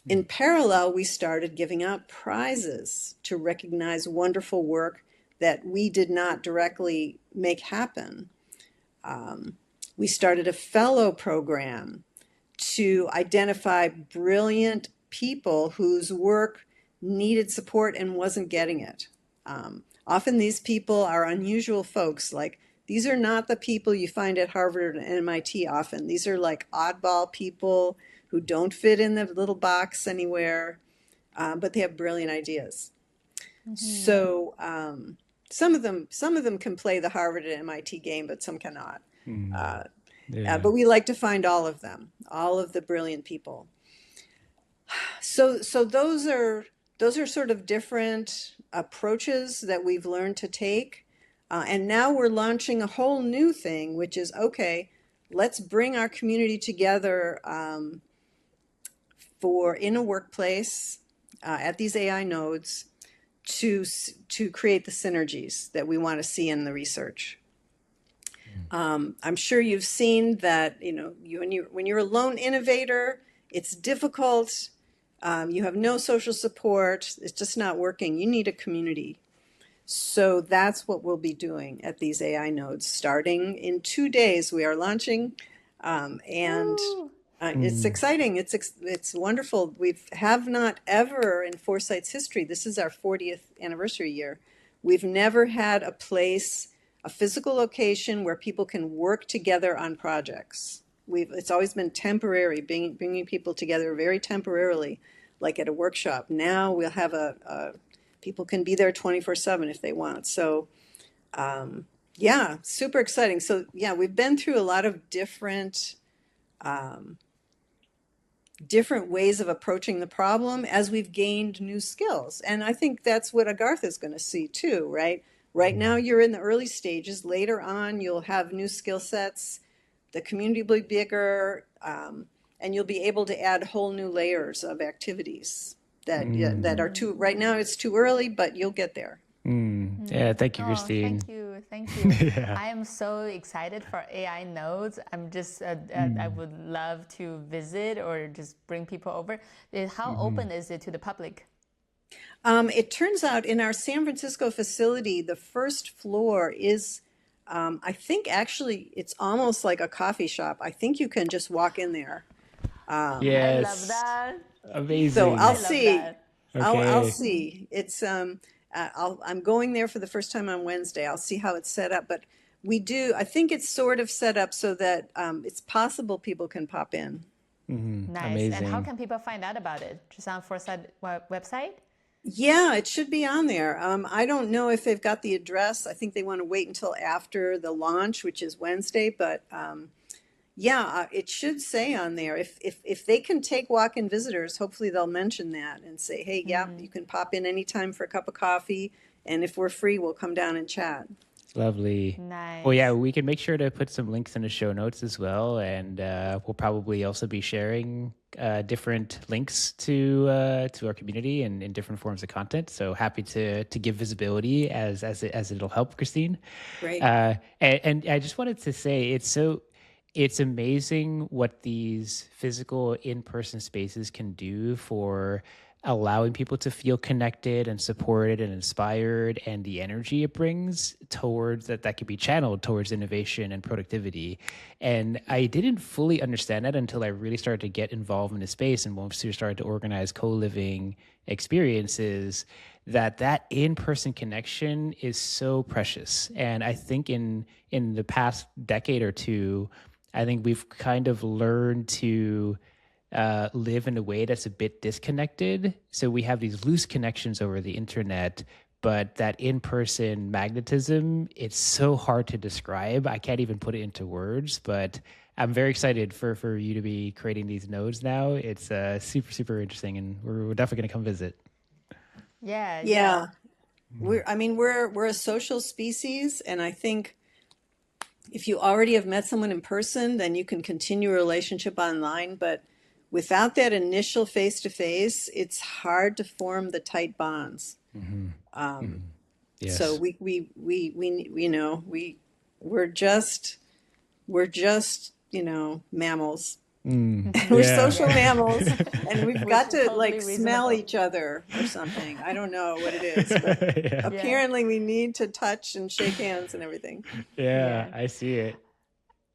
S1: In parallel, we started giving out prizes to recognize wonderful work that we did not directly make happen. We started a fellow program to identify brilliant people whose work needed support and wasn't getting it. Often these people are unusual folks. Like, these are not the people you find at Harvard and MIT often. These are like oddball people who don't fit in the little box anywhere, but they have brilliant ideas. So some of them can play the Harvard and MIT game, but some cannot. But we like to find all of them, all of the brilliant people. So those are sort of different approaches that we've learned to take. And now we're launching a whole new thing, which is, okay, let's bring our community together in a workplace at these AI nodes to create the synergies that we want to see in the research. I'm sure you've seen that, when you're a lone innovator, it's difficult. You have no social support. It's just not working. You need a community. So that's what we'll be doing at these AI nodes. Starting in 2 days, we are launching, and it's exciting. It's wonderful. We have not ever in Foresight's history, this is our 40th anniversary year, we've never had a place, a physical location where people can work together on projects. It's always been temporary, bringing people together very temporarily, like at a workshop. Now we'll have people can be there 24/7 if they want. So yeah, super exciting. So yeah, we've been through a lot of different ways of approaching the problem as we've gained new skills. And I think that's what Agartha is going to see too, right? Right now you're in the early stages. Later on, you'll have new skill sets. The community will be bigger, and you'll be able to add whole new layers of activities that are right now it's too early, but you'll get there.
S3: Yeah, thank you, Christine.
S4: Thank you. Yeah. I am so excited for AI nodes. I'm just, I would love to visit or just bring people over. How open is it to the public?
S1: It turns out in our San Francisco facility, the first floor is, I think actually it's almost like a coffee shop. I think you can just walk in there.
S3: Yes.
S4: I love that.
S3: Amazing.
S1: So I'll see.
S3: Okay.
S1: I'll see. It's I'm going there for the first time on Wednesday. I'll see how it's set up, but I think it's sort of set up so that it's possible people can pop in.
S4: Nice. Amazing. And how can people find out about it? Just on Foresight website?
S1: Yeah, it should be on there. I don't know if they've got the address. I think they want to wait until after the launch, which is Wednesday, but Yeah, it should say on there, if they can take walk-in visitors, hopefully they'll mention that and say, hey, yeah, you can pop in anytime for a cup of coffee, and if we're free, we'll come down and chat.
S3: Lovely. Well, yeah, we can make sure to put some links in the show notes as well, and we'll probably also be sharing different links to our community and in different forms of content. So happy to give visibility as it'll help, Christine.
S1: Great.
S3: And I just wanted to say it's amazing what these physical in-person spaces can do for allowing people to feel connected and supported and inspired, and the energy it brings towards that can be channeled towards innovation and productivity. And I didn't fully understand that until I really started to get involved in the space, and once we started to organize co-living experiences, that in-person connection is so precious. And I think in the past decade or two, I think we've kind of learned to live in a way that's a bit disconnected. So we have these loose connections over the internet, but that in-person magnetism, it's so hard to describe. I can't even put it into words, but I'm very excited for you to be creating these nodes now. It's super, super interesting, and we're definitely going to come visit.
S1: Yeah. We're a social species, and I think if you already have met someone in person, then you can continue a relationship online. But without that initial face-to-face, it's hard to form the tight bonds.
S3: Yes.
S1: So we're just mammals. We're social mammals, and we've got to totally smell each other or something. I don't know what it is, but apparently we need to touch and shake hands and everything.
S3: Yeah. I see it.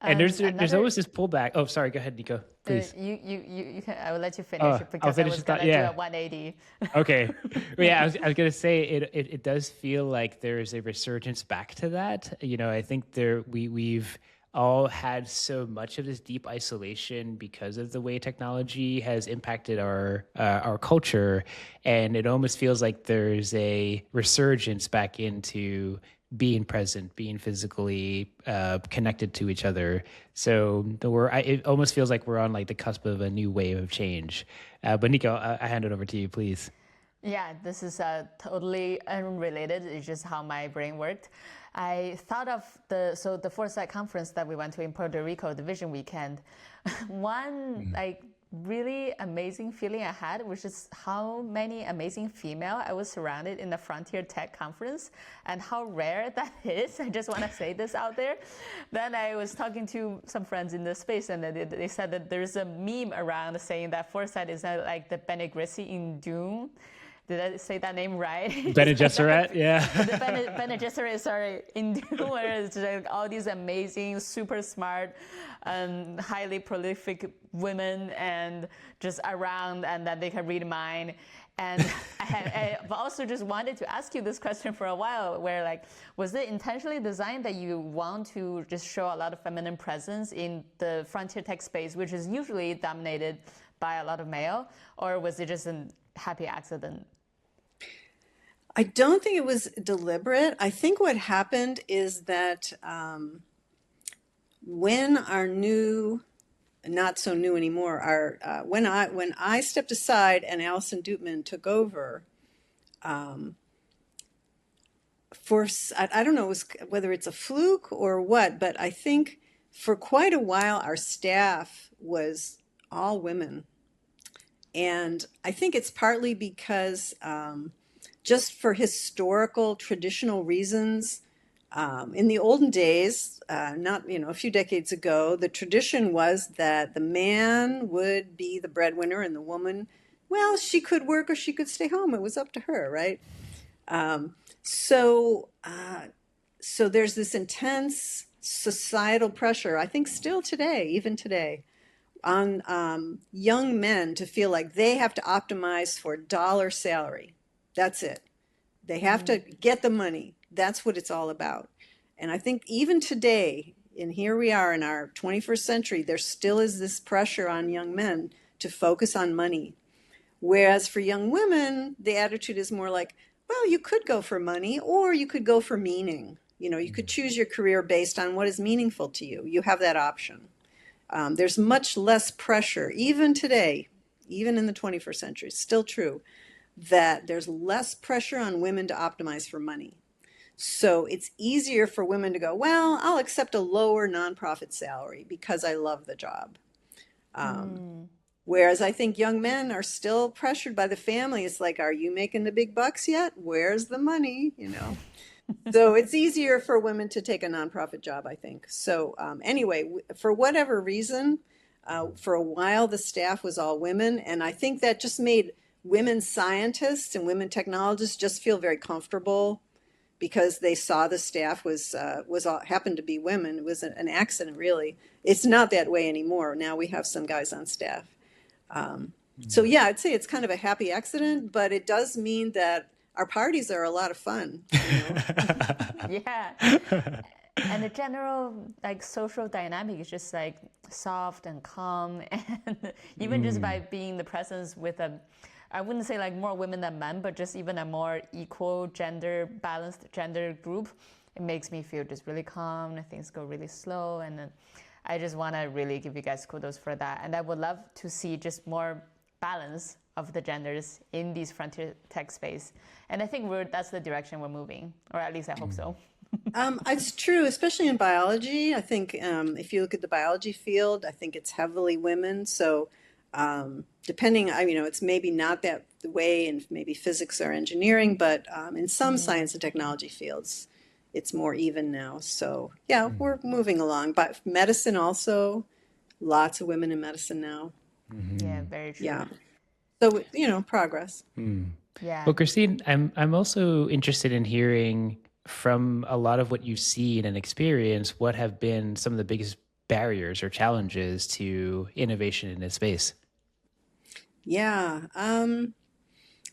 S3: And there's always this pullback. Oh, sorry. Go ahead, Nico. Please.
S4: You can. I will let you finish because I was going to do a 180.
S3: Okay. Well, yeah, I was going to say it does feel like there's a resurgence back to that. I think we've all had so much of this deep isolation because of the way technology has impacted our culture, and it almost feels like there's a resurgence back into being present, being physically connected to each other. So it almost feels like we're on like the cusp of a new wave of change. But Nico, I hand it over to you, please.
S4: Yeah, this is totally unrelated. It's just how my brain worked. I thought of the Foresight conference that we went to in Puerto Rico, the Vision Weekend. One really amazing feeling I had, which is how many amazing female I was surrounded in the Frontier Tech conference, and how rare that is. I just want to say this out there. Then I was talking to some friends in the space, and they said that there's a meme around saying that Foresight is like the Bene Gesserit in Dune. Did I say that name right?
S3: Bene Gesserit, yeah.
S4: The Bene Gesserit, sorry, in Dune, where it's like all these amazing, super smart, highly prolific women and just around, and that they can read mind. And I've also just wanted to ask you this question for a while, where like, was it intentionally designed that you want to just show a lot of feminine presence in the frontier tech space, which is usually dominated by a lot of male, or was it just a happy accident?
S1: I don't think it was deliberate. I think what happened is that when our new, not so new anymore, when I stepped aside and Alison Dutman took over, I don't know whether it's a fluke or what, but I think for quite a while our staff was all women. And I think it's partly because just for historical, traditional reasons, in the olden days, a few decades ago, the tradition was that the man would be the breadwinner and the woman, well, she could work or she could stay home. It was up to her, right? So there's this intense societal pressure, I think still today, even today, on young men to feel like they have to optimize for dollar salary. That's it. They have to get the money. That's what it's all about. And I think even today, and here we are in our 21st century, there still is this pressure on young men to focus on money. Whereas for young women, the attitude is more like, well, you could go for money or you could go for meaning. You could choose your career based on what is meaningful to you. You have that option. There's much less pressure, even today, even in the 21st century, it's still true, that there's less pressure on women to optimize for money. So it's easier for women to go, well, I'll accept a lower nonprofit salary because I love the job. Whereas I think young men are still pressured by the family. It's like, are you making the big bucks yet? Where's the money? You know? So it's easier for women to take a nonprofit job, I think. So anyway, for whatever reason, for a while, the staff was all women. And I think that just made women scientists and women technologists just feel very comfortable because they saw the staff was all, happened to be women. It was an accident, really. It's not that way anymore. Now we have some guys on staff. So yeah, I'd say it's kind of a happy accident, but it does mean that our parties are a lot of fun. You know?
S4: Yeah. And the general like social dynamic is just like soft and calm, and even just by being the presence with a, I wouldn't say like more women than men, but just even a more equal gender, balanced gender group, it makes me feel just really calm and things go really slow. And then I just want to really give you guys kudos for that. And I would love to see just more balance of the genders in these frontier tech space. And I think that's the direction we're moving, or at least I hope so.
S1: It's true, especially in biology. I think if you look at the biology field, I think it's heavily women. So depending, it's maybe not that the way in maybe physics or engineering, but in some science and technology fields, it's more even now. So yeah, we're moving along. But medicine also, lots of women in medicine now.
S4: Yeah, very true.
S1: Yeah. So, progress.
S4: Yeah.
S3: Well, Christine, I'm also interested in hearing from a lot of what you've seen and experienced, what have been some of the biggest barriers or challenges to innovation in this space?
S1: Yeah.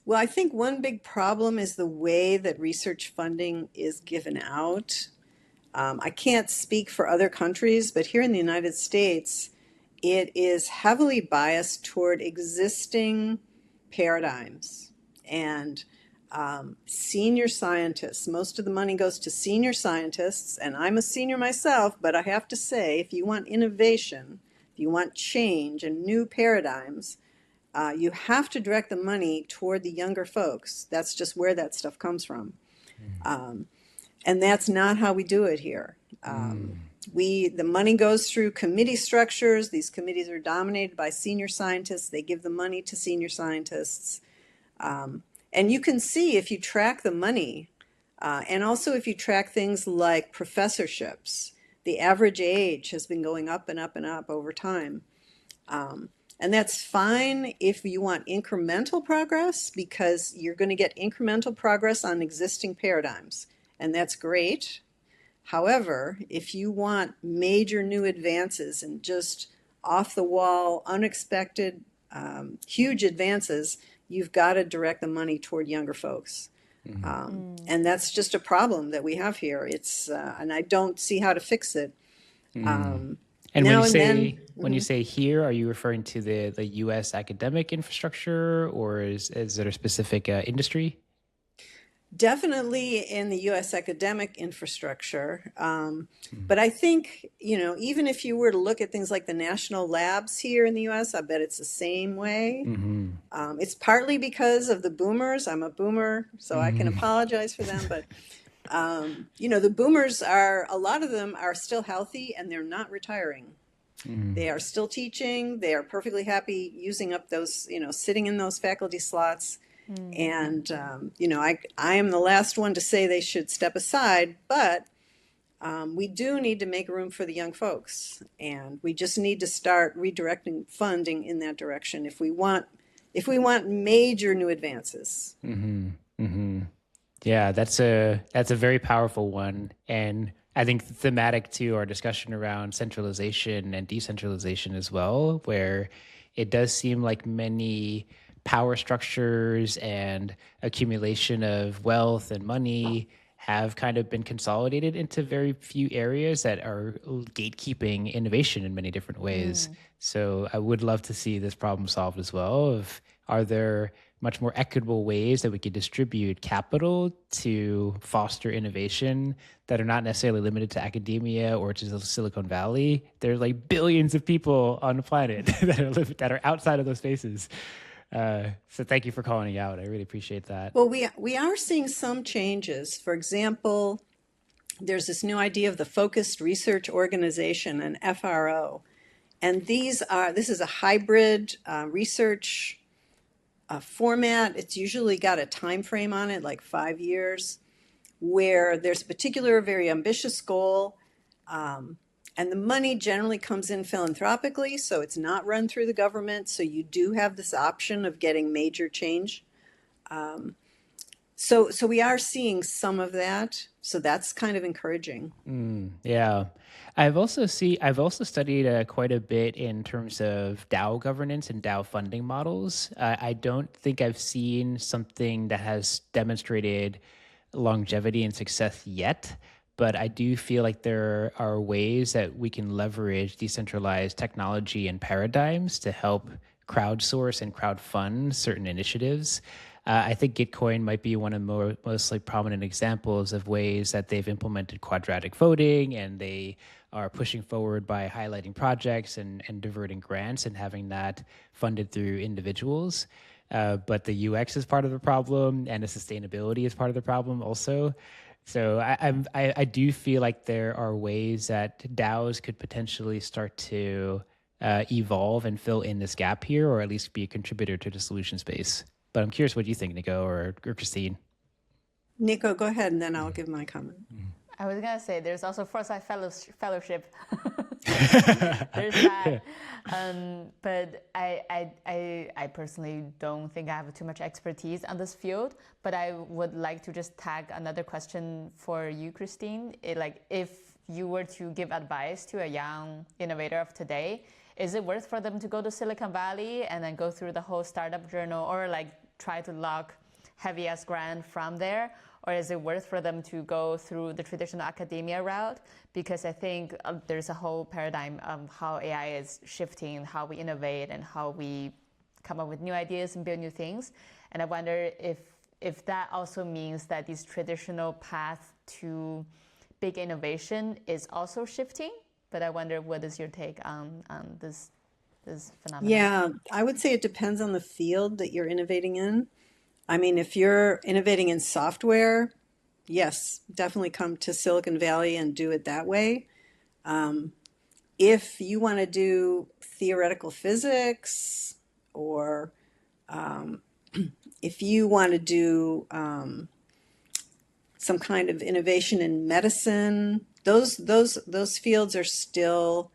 S1: Well, I think one big problem is the way that research funding is given out. I can't speak for other countries, but here in the United States, it is heavily biased toward existing paradigms and senior scientists. Most of the money goes to senior scientists, and I'm a senior myself, but I have to say, if you want innovation, if you want change and new paradigms, you have to direct the money toward the younger folks. That's just where that stuff comes from. And that's not how we do it here. The money goes through committee structures. These committees are dominated by senior scientists. They give the money to senior scientists. And you can see if you track the money, and also if you track things like professorships, the average age has been going up and up and up over time. And that's fine if you want incremental progress, because you're going to get incremental progress on existing paradigms, and that's great. However, if you want major new advances and just off-the-wall, unexpected, huge advances, you've got to direct the money toward younger folks. And that's just a problem that we have here. And I don't see how to fix it.
S3: And when you say here, are you referring to the U.S. academic infrastructure, or is it a specific industry?
S1: Definitely in the U.S. academic infrastructure. But I think, even if you were to look at things like the national labs here in the U.S., I bet it's the same way. It's partly because of the boomers. I'm a boomer, so I can apologize for them. But, the boomers a lot of them are still healthy and they're not retiring. They are still teaching. They are perfectly happy using up those, sitting in those faculty slots. And, I am the last one to say they should step aside, but we do need to make room for the young folks. And we just need to start redirecting funding in that direction if we want major new advances.
S3: Yeah, that's a very powerful one. And I think thematic to our discussion around centralization and decentralization as well, where it does seem like many power structures and accumulation of wealth and money have kind of been consolidated into very few areas that are gatekeeping innovation in many different ways. So I would love to see this problem solved as well. Are there much more equitable ways that we could distribute capital to foster innovation that are not necessarily limited to academia or to Silicon Valley. There's like billions of people on the planet that are outside of those spaces. So thank you for calling it out. I really appreciate that.
S1: Well, we are seeing some changes. For example, there's this new idea of the Focused Research Organization, an FRO. And this is a hybrid research format. It's usually got a time frame on it, like 5 years, where there's a particular very ambitious goal. And the money generally comes in philanthropically, so it's not run through the government. So you do have this option of getting major change. So we are seeing some of that. So that's kind of encouraging.
S3: Yeah. I've also studied quite a bit in terms of DAO governance and DAO funding models. I don't think I've seen something that has demonstrated longevity and success yet, but I do feel like there are ways that we can leverage decentralized technology and paradigms to help crowdsource and crowdfund certain initiatives. I think Gitcoin might be one of the most prominent examples of ways that they've implemented quadratic voting, and they are pushing forward by highlighting projects and diverting grants and having that funded through individuals. But the UX is part of the problem, and the sustainability is part of the problem also. So I do feel like there are ways that DAOs could potentially start to evolve and fill in this gap here, or at least be a contributor to the solution space. But I'm curious what you think, Nico or Christine.
S1: Nico, go ahead, and then I'll give my comment.
S4: I was going to say, there's also Foresight Fellowship. There's that. But I personally don't think I have too much expertise on this field. But I would like to just tag another question for you, Christine. If you were to give advice to a young innovator of today, is it worth for them to go to Silicon Valley and then go through the whole startup journal, or try to lock heavy-ass grant from there? Or is it worth for them to go through the traditional academia route? Because I think there's a whole paradigm of how AI is shifting, how we innovate, and how we come up with new ideas and build new things. And I wonder if that also means that this traditional path to big innovation is also shifting. But I wonder, what is your take on this phenomenon?
S1: Yeah, I would say it depends on the field that you're innovating in. I mean, if you're innovating in software, yes, definitely come to Silicon Valley and do it that way. If you want to do theoretical physics, or if you want to do some kind of innovation in medicine, those fields are still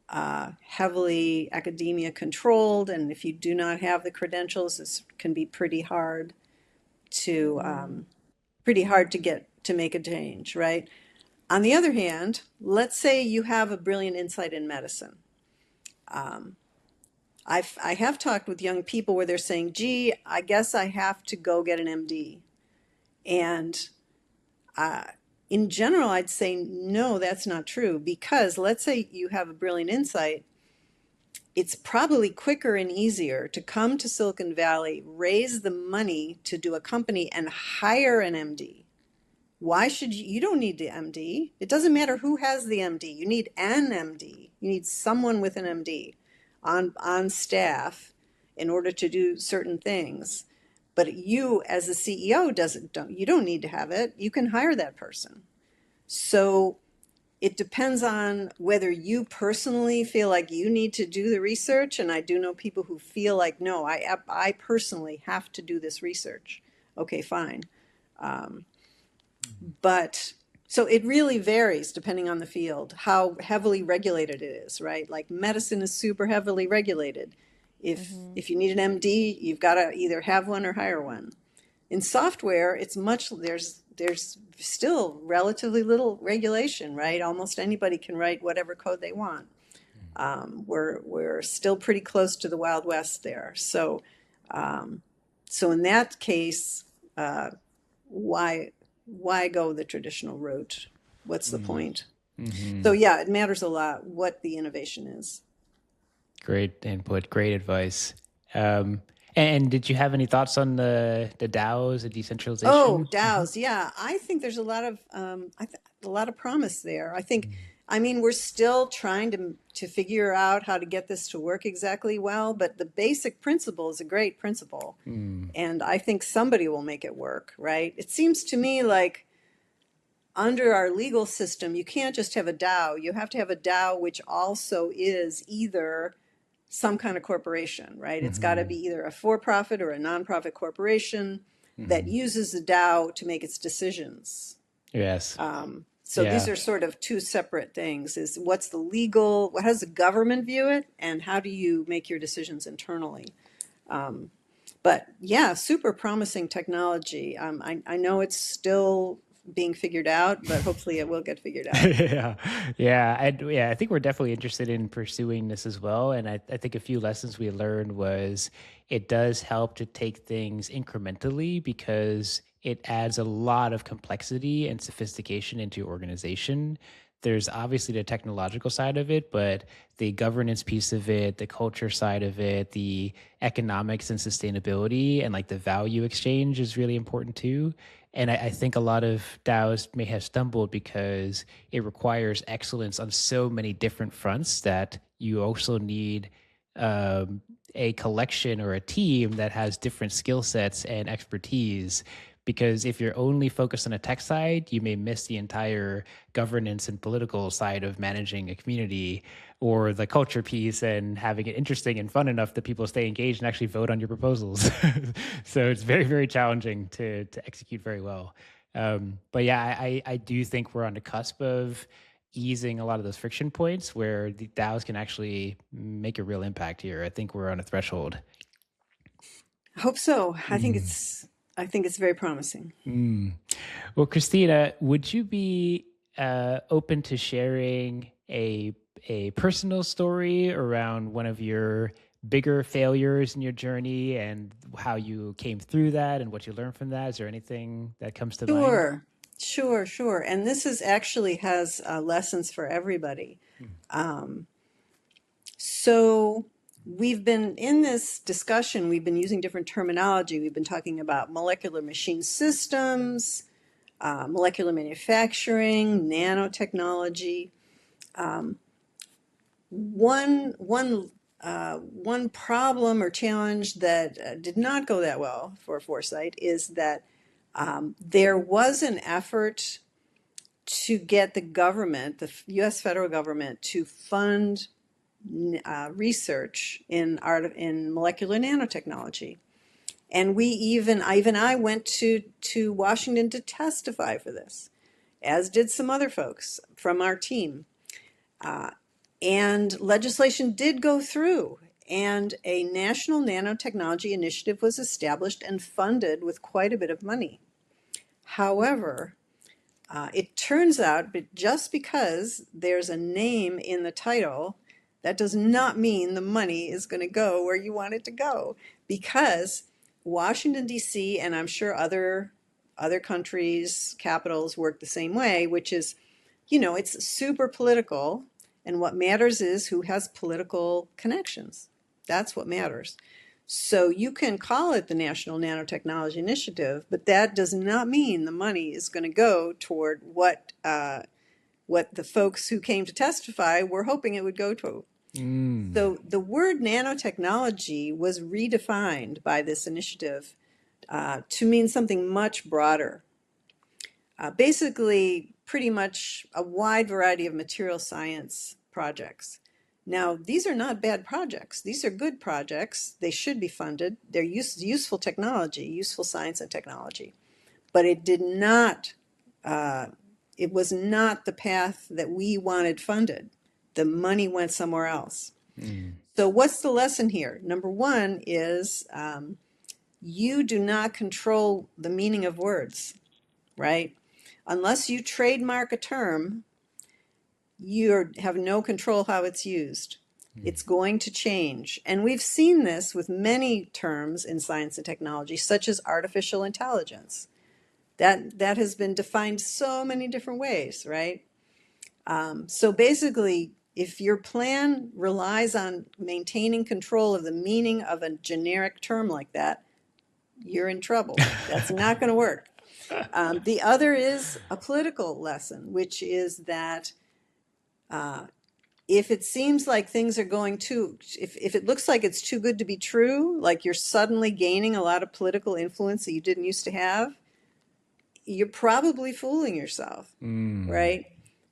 S1: heavily academia controlled, and if you do not have the credentials, this can be pretty hard to get to make a change, right? On the other hand, let's say you have a brilliant insight in medicine. I have talked with young people where they're saying, gee, I guess I have to go get an MD. And in general, I'd say, no, that's not true, because let's say you have a brilliant insight. It's probably quicker and easier to come to Silicon Valley, raise the money to do a company, and hire an MD. Why should you don't need the MD. It doesn't matter who has the MD. You need an MD. You need someone with an MD on staff in order to do certain things. But you, as the CEO, you don't need to have it. You can hire that person. So it depends on whether you personally feel like you need to do the research. And I do know people who feel like, no, I personally have to do this research. Okay, fine. But so it really varies depending on the field, how heavily regulated it is, right? Like medicine is super heavily regulated. If you need an MD, you've got to either have one or hire one. In software, there's still relatively little regulation, right? Almost anybody can write whatever code they want. We're still pretty close to the Wild West there. So in that case, why go the traditional route? What's the point? Mm-hmm. So yeah, it matters a lot what the innovation is.
S3: Great input, great advice. And And did you have any thoughts on the DAOs, the
S1: Oh,
S3: decentralization?
S1: DAOs. Yeah, I think there's a lot of promise there. I mean, we're still trying to figure out how to get this to work exactly well, but the basic principle is a great principle, and I think somebody will make it work, right? It seems to me like under our legal system, you can't just have a DAO. You have to have a DAO which also is either some kind of corporation, right? It's got to be either a for-profit or a nonprofit corporation that uses the DAO to make its decisions.
S3: Yes.
S1: So these
S3: Yeah.
S1: are sort of two separate things. Is what's the legal, how does the government view it, and how do you make your decisions internally? But yeah, super promising technology. I know it's still being figured out, but hopefully it will get figured out.
S3: Yeah. I think we're definitely interested in pursuing this as well. And I think a few lessons we learned was it does help to take things incrementally because it adds a lot of complexity and sophistication into your organization. There's obviously the technological side of it, but the governance piece of it, the culture side of it, the economics and sustainability, and like the value exchange is really important too. And I think a lot of DAOs may have stumbled because it requires excellence on so many different fronts that you also need a collection or a team that has different skill sets and expertise. Because if you're only focused on a tech side, you may miss the entire governance and political side of managing a community, or the culture piece and having it interesting and fun enough that people stay engaged and actually vote on your proposals. So it's very, very challenging to execute very well. But yeah, I do think we're on the cusp of easing a lot of those friction points where the DAOs can actually make a real impact here. I think we're on a threshold.
S1: I hope so. I think it's very promising.
S3: Well, Christina, would you be open to sharing a personal story around one of your bigger failures in your journey and how you came through that and what you learned from that? Is there anything that comes to mind?
S1: Sure. And this is actually has lessons for everybody. So we've been in this discussion, we've been using different terminology. We've been talking about molecular machine systems, molecular manufacturing, nanotechnology. One problem or challenge that did not go that well for Foresight is that there was an effort to get the government, the U.S. federal government, to fund research in molecular nanotechnology. And I went to Washington to testify for this, as did some other folks from our team. And legislation did go through, and a national nanotechnology initiative was established and funded with quite a bit of money. However, it turns out that just because there's a name in the title, that does not mean the money is going to go where you want it to go, because Washington, D.C., and I'm sure other countries' capitals work the same way, which is, it's super political, and what matters is who has political connections. That's what matters. So you can call it the National Nanotechnology Initiative, but that does not mean the money is going to go toward what the folks who came to testify were hoping it would go to. So the word nanotechnology was redefined by this initiative to mean something much broader. Basically, pretty much a wide variety of material science projects. Now, these are not bad projects. These are good projects. They should be funded. They're useful technology, useful science and technology. But it was not the path that we wanted funded. The money went somewhere else. So what's the lesson here? Number one is you do not control the meaning of words, right? Unless you trademark a term, you have no control how it's used. It's going to change. And we've seen this with many terms in science and technology, such as artificial intelligence. That has been defined so many different ways, right? So basically, If your plan relies on maintaining control of the meaning of a generic term like that, you're in trouble. That's not going to work. The other is a political lesson, which is that if it seems like things are going too, if it looks like it's too good to be true, like you're suddenly gaining a lot of political influence that you didn't used to have, you're probably fooling yourself, right?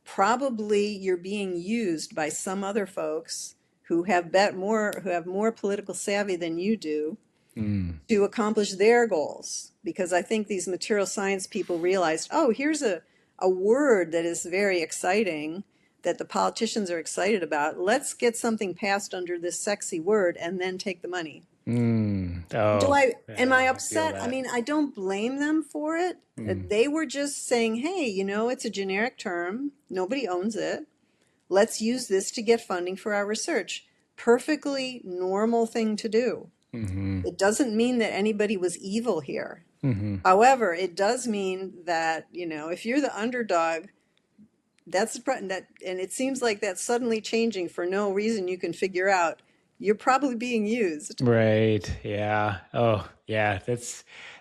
S1: Probably you're being used by some other folks who have more political savvy than you do to accomplish their goals. Because I think these material science people realized, oh, here's a word that is very exciting that the politicians are excited about. Let's get something passed under this sexy word and then take the money. Am I upset? I mean, I don't blame them for it. They were just saying, hey, it's a generic term. Nobody owns it. Let's use this to get funding for our research. Perfectly normal thing to do. It doesn't mean that anybody was evil here. However, it does mean that, if you're the underdog, and it seems like that's suddenly changing for no reason you can figure out, you're probably being used.
S3: Right. Yeah. Oh, yeah.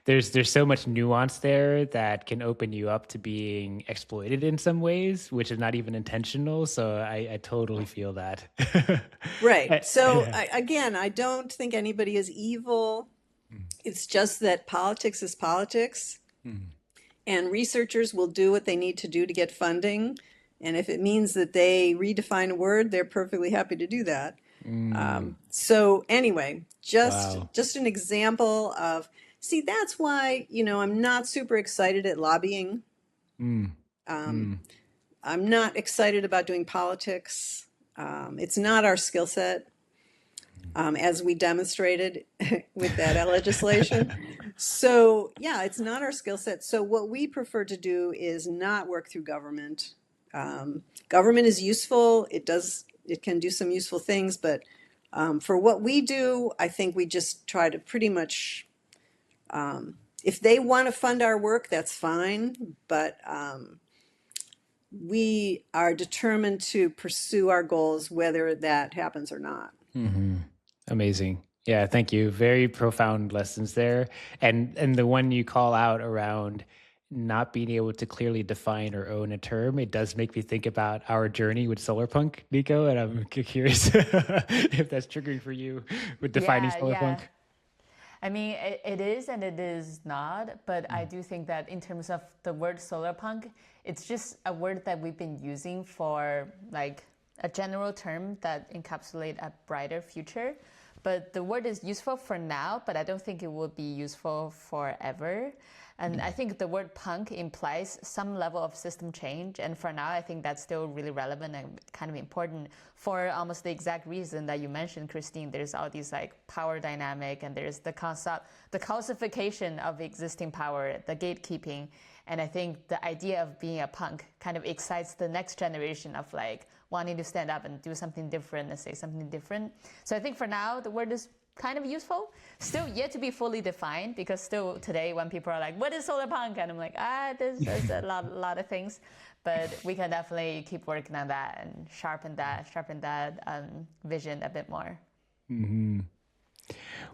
S3: There's so much nuance there that can open you up to being exploited in some ways, which is not even intentional. So I totally feel that.
S1: Right. So again, I don't think anybody is evil. It's just that politics is politics, and researchers will do what they need to do to get funding. And if it means that they redefine a word, they're perfectly happy to do that. So anyway, just an example of, see, that's why, I'm not super excited at lobbying. I'm not excited about doing politics. It's not our skill set, as we demonstrated with that legislation. So yeah, it's not our skill set. So what we prefer to do is not work through government. Government is useful. It can do some useful things, but for what we do, I think we just try to pretty much, if they want to fund our work, that's fine, but we are determined to pursue our goals, whether that happens or not.
S3: Amazing. Yeah, thank you. Very profound lessons there. And the one you call out around not being able to clearly define or own a term, it does make me think about our journey with Solarpunk, Nico, and I'm curious if that's triggering for you with defining Solarpunk.
S4: Yeah. I mean, it is and it is not, but I do think that in terms of the word solarpunk, it's just a word that we've been using for like a general term that encapsulates a brighter future. But the word is useful for now, but I don't think it will be useful forever. And I think the word punk implies some level of system change. And for now, I think that's still really relevant and kind of important for almost the exact reason that you mentioned, Christine. There's all these like power dynamic, and there's the calcification of existing power, the gatekeeping. And I think the idea of being a punk kind of excites the next generation of like wanting to stand up and do something different and say something different. So I think for now, the word is kind of useful, still yet to be fully defined, because still today when people are like, what is solarpunk? And I'm like, there's a lot of things, but we can definitely keep working on that and sharpen that vision a bit more.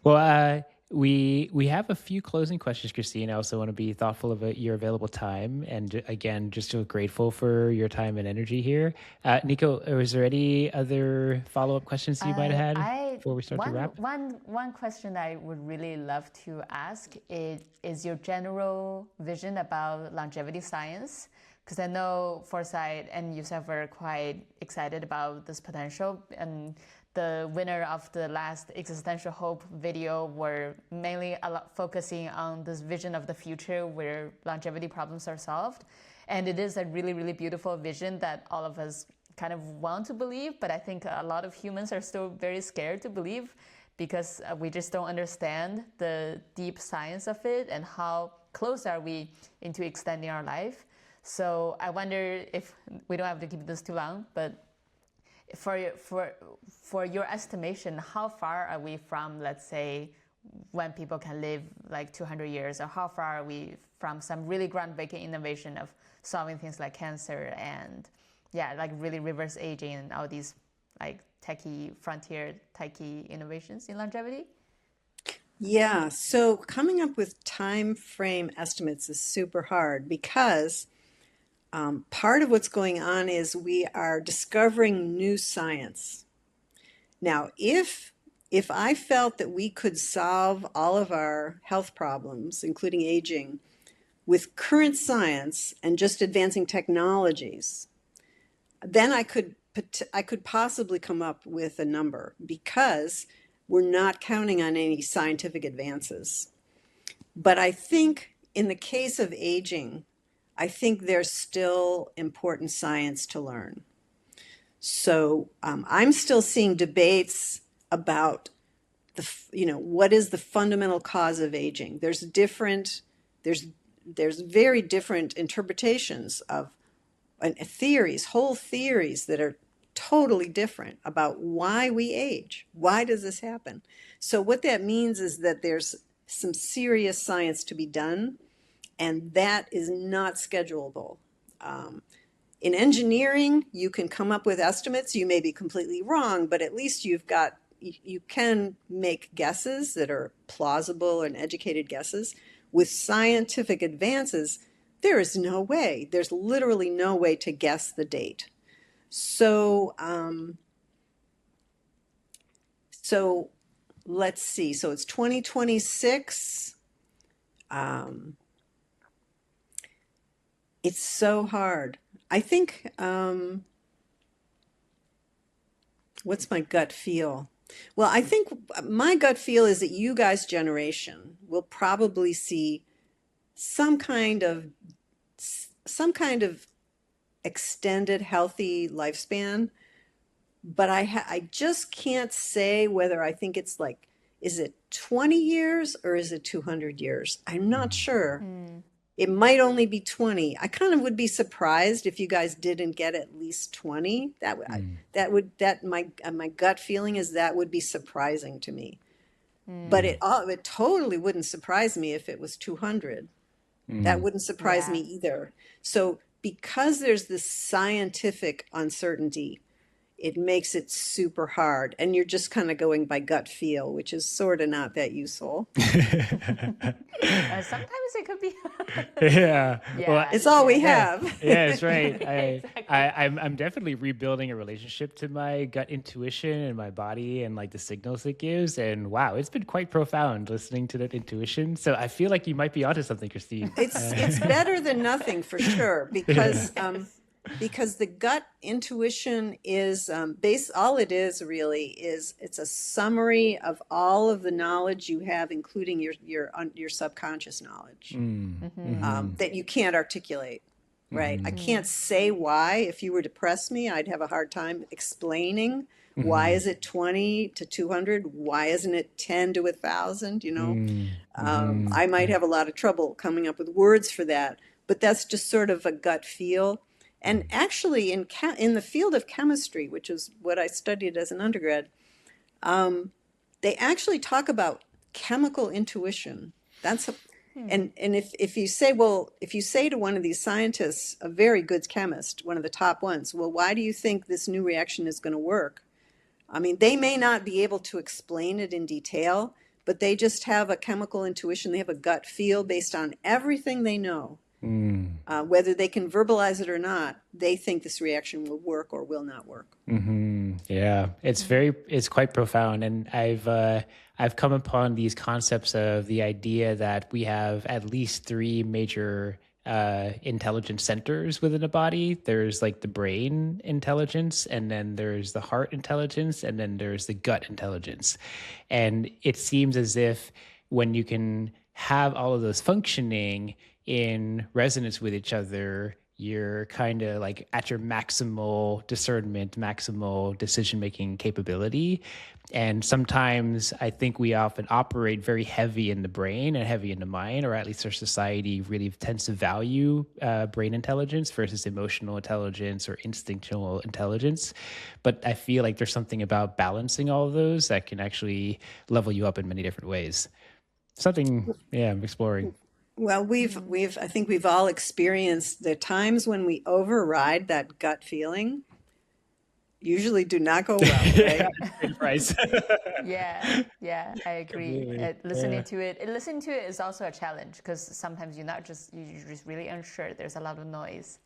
S3: Well, we have a few closing questions, Christine. I also want to be thoughtful of your available time, and again, just so grateful for your time and energy here. Nico, was there any other follow-up questions you might have had before we start to wrap?
S4: One question I would really love to ask is your general vision about longevity science, because I know Foresight and yourself are quite excited about this potential, and the winner of the last Existential Hope video were mainly focusing on this vision of the future where longevity problems are solved. And it is a really, really beautiful vision that all of us kind of want to believe, but I think a lot of humans are still very scared to believe because we just don't understand the deep science of it and how close are we into extending our life. So I wonder if we don't have to keep this too long, but for your estimation, how far are we from, let's say, when people can live like 200 years, or how far are we from some really groundbreaking innovation of solving things like cancer and yeah, like really reverse aging and all these like frontier techie innovations in longevity?
S1: Yeah, so coming up with time frame estimates is super hard because part of what's going on is we are discovering new science. Now, if I felt that we could solve all of our health problems, including aging, with current science and just advancing technologies, then I could possibly come up with a number because we're not counting on any scientific advances. But I think in the case of aging, I think there's still important science to learn. So I'm still seeing debates about what is the fundamental cause of aging. There's very different interpretations of whole theories that are totally different about why we age. Why does this happen? So what that means is that there's some serious science to be done, and that is not schedulable. In engineering, you can come up with estimates. You may be completely wrong, but at least you can make guesses that are plausible and educated guesses. With scientific advances, there is no way. There's literally no way to guess the date. So let's see. So it's 2026. It's so hard. I think, what's my gut feel? Well, I think my gut feel is that you guys' generation will probably see some kind of extended healthy lifespan, but I just can't say whether I think it's like, is it 20 years or is it 200 years? I'm not sure. It might only be 20. I kind of would be surprised if you guys didn't get at least 20. My gut feeling is that would be surprising to me. But it totally wouldn't surprise me if it was 200. That wouldn't surprise me either. So because there's this scientific uncertainty, it makes it super hard. And you're just kind of going by gut feel, which is sort of not that useful.
S4: Sometimes it could be.
S3: Yeah. Well,
S1: it's all we have.
S3: Yeah, that's right.
S4: Exactly.
S3: I'm definitely rebuilding a relationship to my gut intuition and my body and like the signals it gives. And wow, it's been quite profound listening to that intuition. So I feel like you might be onto something, Christine.
S1: It's better than nothing for sure, because the gut intuition is all it is really is it's a summary of all of the knowledge you have, including your subconscious knowledge that you can't articulate, right? I can't say why. If you were to press me, I'd have a hard time explaining why is it 20 to 200? Why isn't it 10 to 1,000? I might have a lot of trouble coming up with words for that, but that's just sort of a gut feel. And actually, in the field of chemistry, which is what I studied as an undergrad, they actually talk about chemical intuition. And if you say to one of these scientists, a very good chemist, one of the top ones, well, why do you think this new reaction is going to work? I mean, they may not be able to explain it in detail, but they just have a chemical intuition. They have a gut feel based on everything they know. Whether they can verbalize it or not, they think this reaction will work or will not work.
S3: Yeah, it's quite profound. And I've come upon these concepts of the idea that we have at least three major intelligence centers within a body. There's like the brain intelligence, and then there's the heart intelligence, and then there's the gut intelligence. And it seems as if when you can have all of those functioning in resonance with each other, you're kind of like at your maximal discernment, maximal decision-making capability. And sometimes I think we often operate very heavy in the brain and heavy in the mind, or at least our society really tends to value brain intelligence versus emotional intelligence or instinctual intelligence. But I feel like there's something about balancing all of those that can actually level you up in many different ways. Something, I'm exploring.
S1: Well, I think we've all experienced the times when we override that gut feeling usually do not go well, right?
S3: Good price.
S4: Yeah, I agree.
S3: Absolutely.
S4: Listening to it is also a challenge because sometimes you're just really unsure. There's a lot of noise.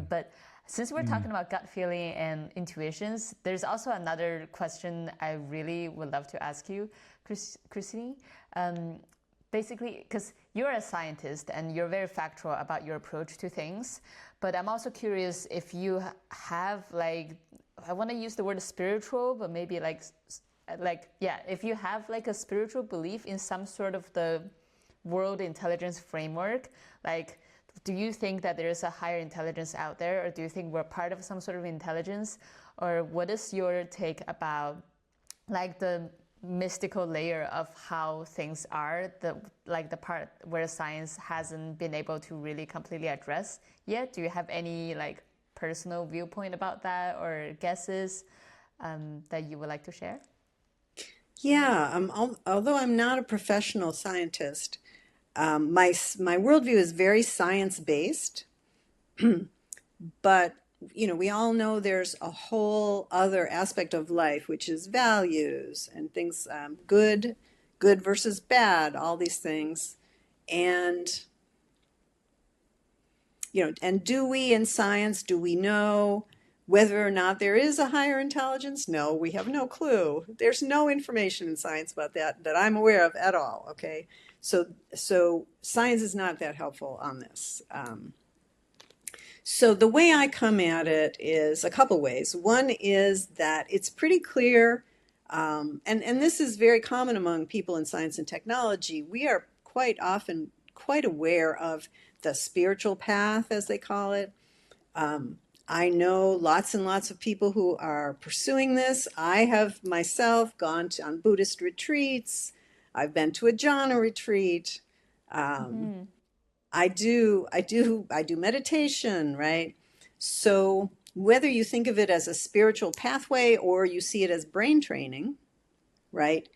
S4: But since we're talking about gut feeling and intuitions, there's also another question I really would love to ask you, Christine. Basically, because you're a scientist and you're very factual about your approach to things, but I'm also curious if you have like, I want to use the word spiritual, but maybe if you have like a spiritual belief in some sort of the world intelligence framework, like, do you think that there is a higher intelligence out there, or do you think we're part of some sort of intelligence, or what is your take about like the mystical layer of how things are, the part where science hasn't been able to really completely address yet? Do you have any like personal viewpoint about that or guesses that you would like to share?
S1: Yeah, although I'm not a professional scientist, my worldview is very science-based, but we all know there's a whole other aspect of life, which is values and things, good versus bad, all these things. And, and do we in science, do we know whether or not there is a higher intelligence? No, we have no clue. There's no information in science about that I'm aware of at all, okay? So science is not that helpful on this. So the way I come at it is a couple ways. One is that it's pretty clear, and this is very common among people in science and technology. We are quite often quite aware of the spiritual path, as they call it. I know lots and lots of people who are pursuing this. I have myself gone on Buddhist retreats. I've been to a jhana retreat. I do meditation, right? So whether you think of it as a spiritual pathway or you see it as brain training, right?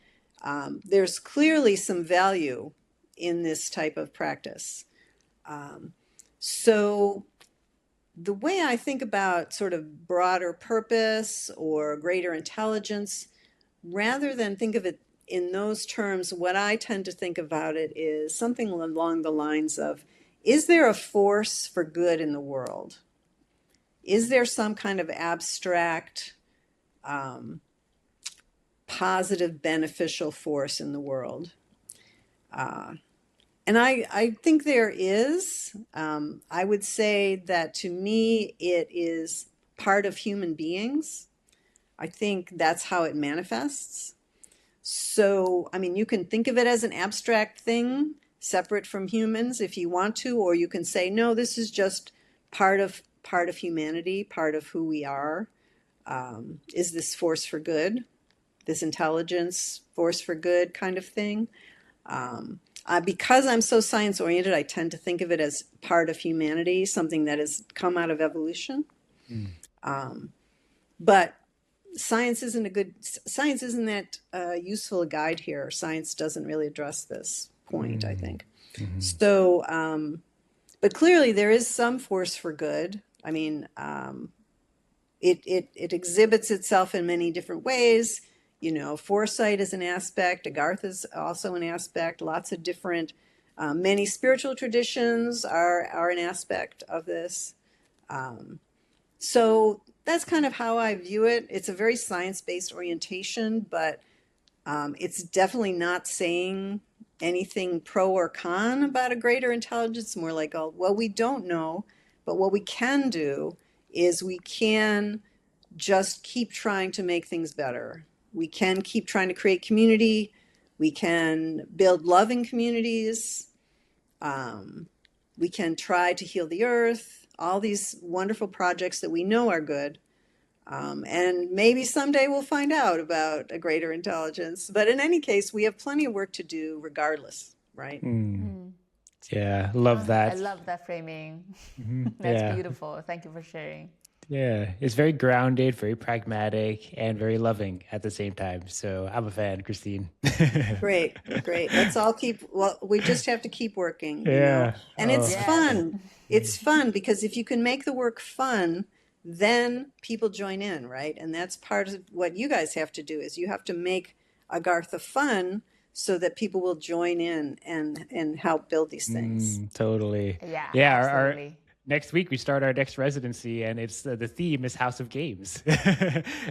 S1: There's clearly some value in this type of practice. So the way I think about sort of broader purpose or greater intelligence, rather than think of it in those terms, what I tend to think about it is something along the lines of, is there a force for good in the world? Is there some kind of abstract, positive, beneficial force in the world? And I think there is. I would say that to me, it is part of human beings. I think that's how it manifests. So, I mean, you can think of it as an abstract thing, separate from humans if you want to, or you can say, no, this is just part of humanity, part of who we are. Is this force for good? This intelligence, force for good kind of thing? Because I'm so science oriented, I tend to think of it as part of humanity, something that has come out of evolution. But science isn't that useful a guide here. Science doesn't really address this point, I think. So, but clearly there is some force for good. I mean, it exhibits itself in many different ways. Foresight is an aspect. Agartha is also an aspect. Lots of different, many spiritual traditions are an aspect of this. So that's kind of how I view it. It's a very science-based orientation, but it's definitely not saying anything pro or con about a greater intelligence. More like, well, we don't know, but what we can do is we can just keep trying to make things better. We can keep trying to create community. We can build loving communities. We can try to heal the earth. All these wonderful projects that we know are good. And maybe someday we'll find out about a greater intelligence. But in any case, we have plenty of work to do regardless, right?
S3: Yeah, love that.
S4: I love that framing.
S3: Mm-hmm.
S4: That's beautiful. Thank you for sharing.
S3: Yeah, it's very grounded, very pragmatic, and very loving at the same time. So I'm a fan, Christine.
S1: Great, great. Let's all we just have to keep working,
S3: Yeah.
S1: And it's
S3: Oh,
S4: Yes.
S1: fun. It's fun because if you can make the work fun, then people join in, right? And that's part of what you guys have to do is you have to make Agartha fun so that people will join in and help build these things.
S3: totally.
S4: Yeah,
S3: Yeah. Our
S4: absolutely.
S3: next week we start our next residency, and it's the theme is House of Games,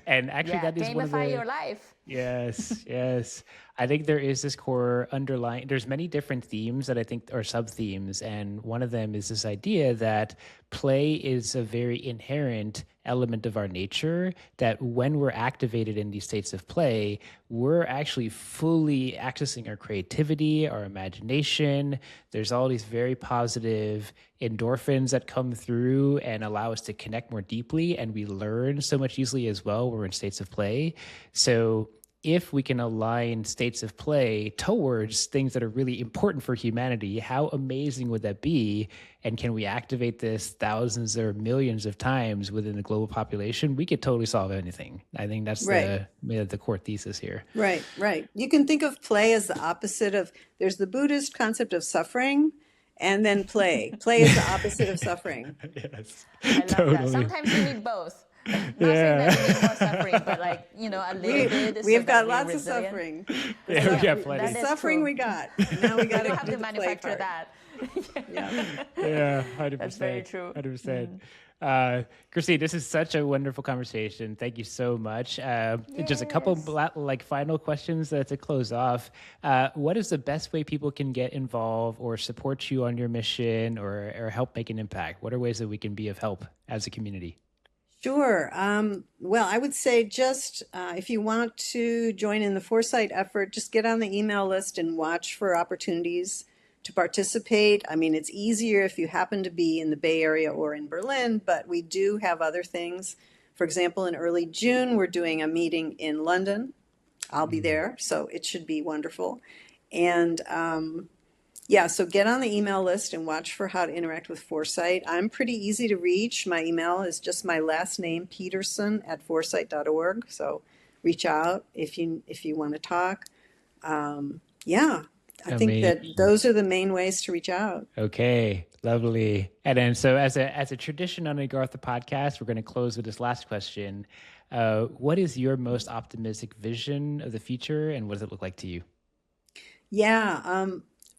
S3: and actually
S4: Yeah,
S3: that is one of
S4: gamify
S3: the
S4: your life.
S3: Yes, yes. I think there is this core underlying, there's many different themes that I think are sub themes. And one of them is this idea that play is a very inherent element of our nature, that when we're activated in these states of play, we're actually fully accessing our creativity, our imagination. There's all these very positive endorphins that come through and allow us to connect more deeply. And we learn so much easily as well when we're in states of play. So if we can align states of play towards things that are really important for humanity, how amazing would that be? And can we activate this thousands or millions of times within the global population? We could totally solve anything. I think that's the core thesis here.
S1: Right, right. You can think of play as the opposite of, there's the Buddhist concept of suffering and then play. Play is the opposite of suffering.
S3: Yes,
S4: I love
S3: totally.
S4: that. Sometimes you need both. Not saying that you need more suffering, but like, a little bit.
S1: We've
S4: so
S1: got
S4: that
S1: lots
S4: we're
S1: of
S4: resilient.
S1: suffering.
S3: Yeah, we got
S1: The
S3: plenty.
S4: That is
S1: suffering
S4: true.
S1: we got. Now we got
S4: You have
S1: do
S4: to
S1: the play
S4: manufacture
S1: part.
S4: that.
S1: Yeah.
S3: Yeah, 100%.
S4: That's very true.
S3: 100%. Christine, this is such a wonderful conversation. Thank you so much. Just a couple final questions to close off. What is the best way people can get involved or support you on your mission or help make an impact? What are ways that we can be of help as a community?
S1: Sure. Well, I would say just if you want to join in the Foresight effort, just get on the email list and watch for opportunities to participate. I mean, it's easier if you happen to be in the Bay Area or in Berlin, but we do have other things. For example, in early June, we're doing a meeting in London. I'll be there, so it should be wonderful. And so get on the email list and watch for how to interact with Foresight. I'm pretty easy to reach. My email is just my last name, Peterson @foresight.org. So reach out if you want to talk. I think that those are the main ways to reach out.
S3: Okay, lovely. And then, so as a tradition on the Agartha podcast, we're going to close with this last question. What is your most optimistic vision of the future, and what does it look like to you?
S1: Yeah,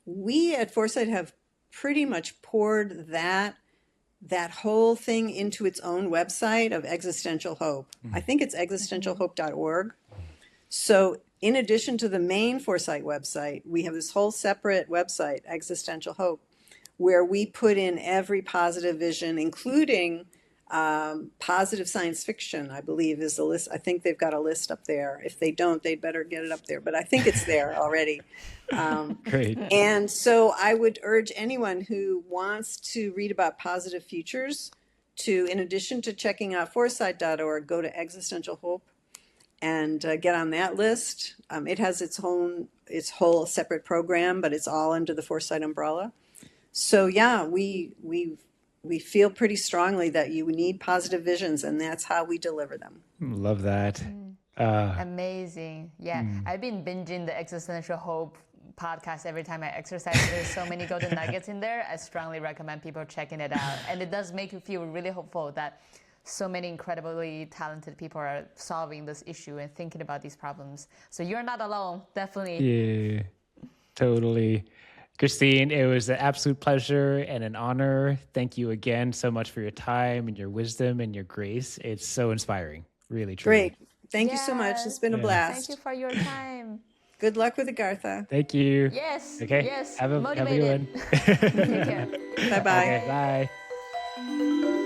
S1: we at Foresight have pretty much poured that whole thing into its own website of Existential Hope. I think it's existentialhope.org. So in addition to the main Foresight website, we have this whole separate website, Existential Hope, where we put in every positive vision, including positive science fiction, I believe is the list. I think they've got a list up there. If they don't, they'd better get it up there, but I think it's there already.
S3: Great.
S1: And so I would urge anyone who wants to read about positive futures to, in addition to checking out foresight.org, go to Existential Hope and get on that list. It has its whole separate program, but it's all under the Foresight umbrella. So yeah, we feel pretty strongly that you need positive visions, and that's how we deliver them.
S3: Love that.
S4: Amazing. Yeah, I've been binging the Existential Hope podcast every time I exercise. There's so many golden nuggets in there. I strongly recommend people checking it out. And it does make you feel really hopeful that so many incredibly talented people are solving this issue and thinking about these problems. So you're not alone, definitely.
S3: Yeah, totally. Christine, it was an absolute pleasure and an honor. Thank you again so much for your time and your wisdom and your grace. It's so inspiring, really, truly.
S1: Great. Thank you so much. It's been a blast.
S4: Thank you for your time.
S1: Good luck with Agartha.
S3: Thank you.
S4: Yes.
S3: Okay.
S4: Yes.
S3: Have a good
S4: Motivated.
S3: one.
S4: Take care.
S1: Bye-bye.
S3: Okay, bye.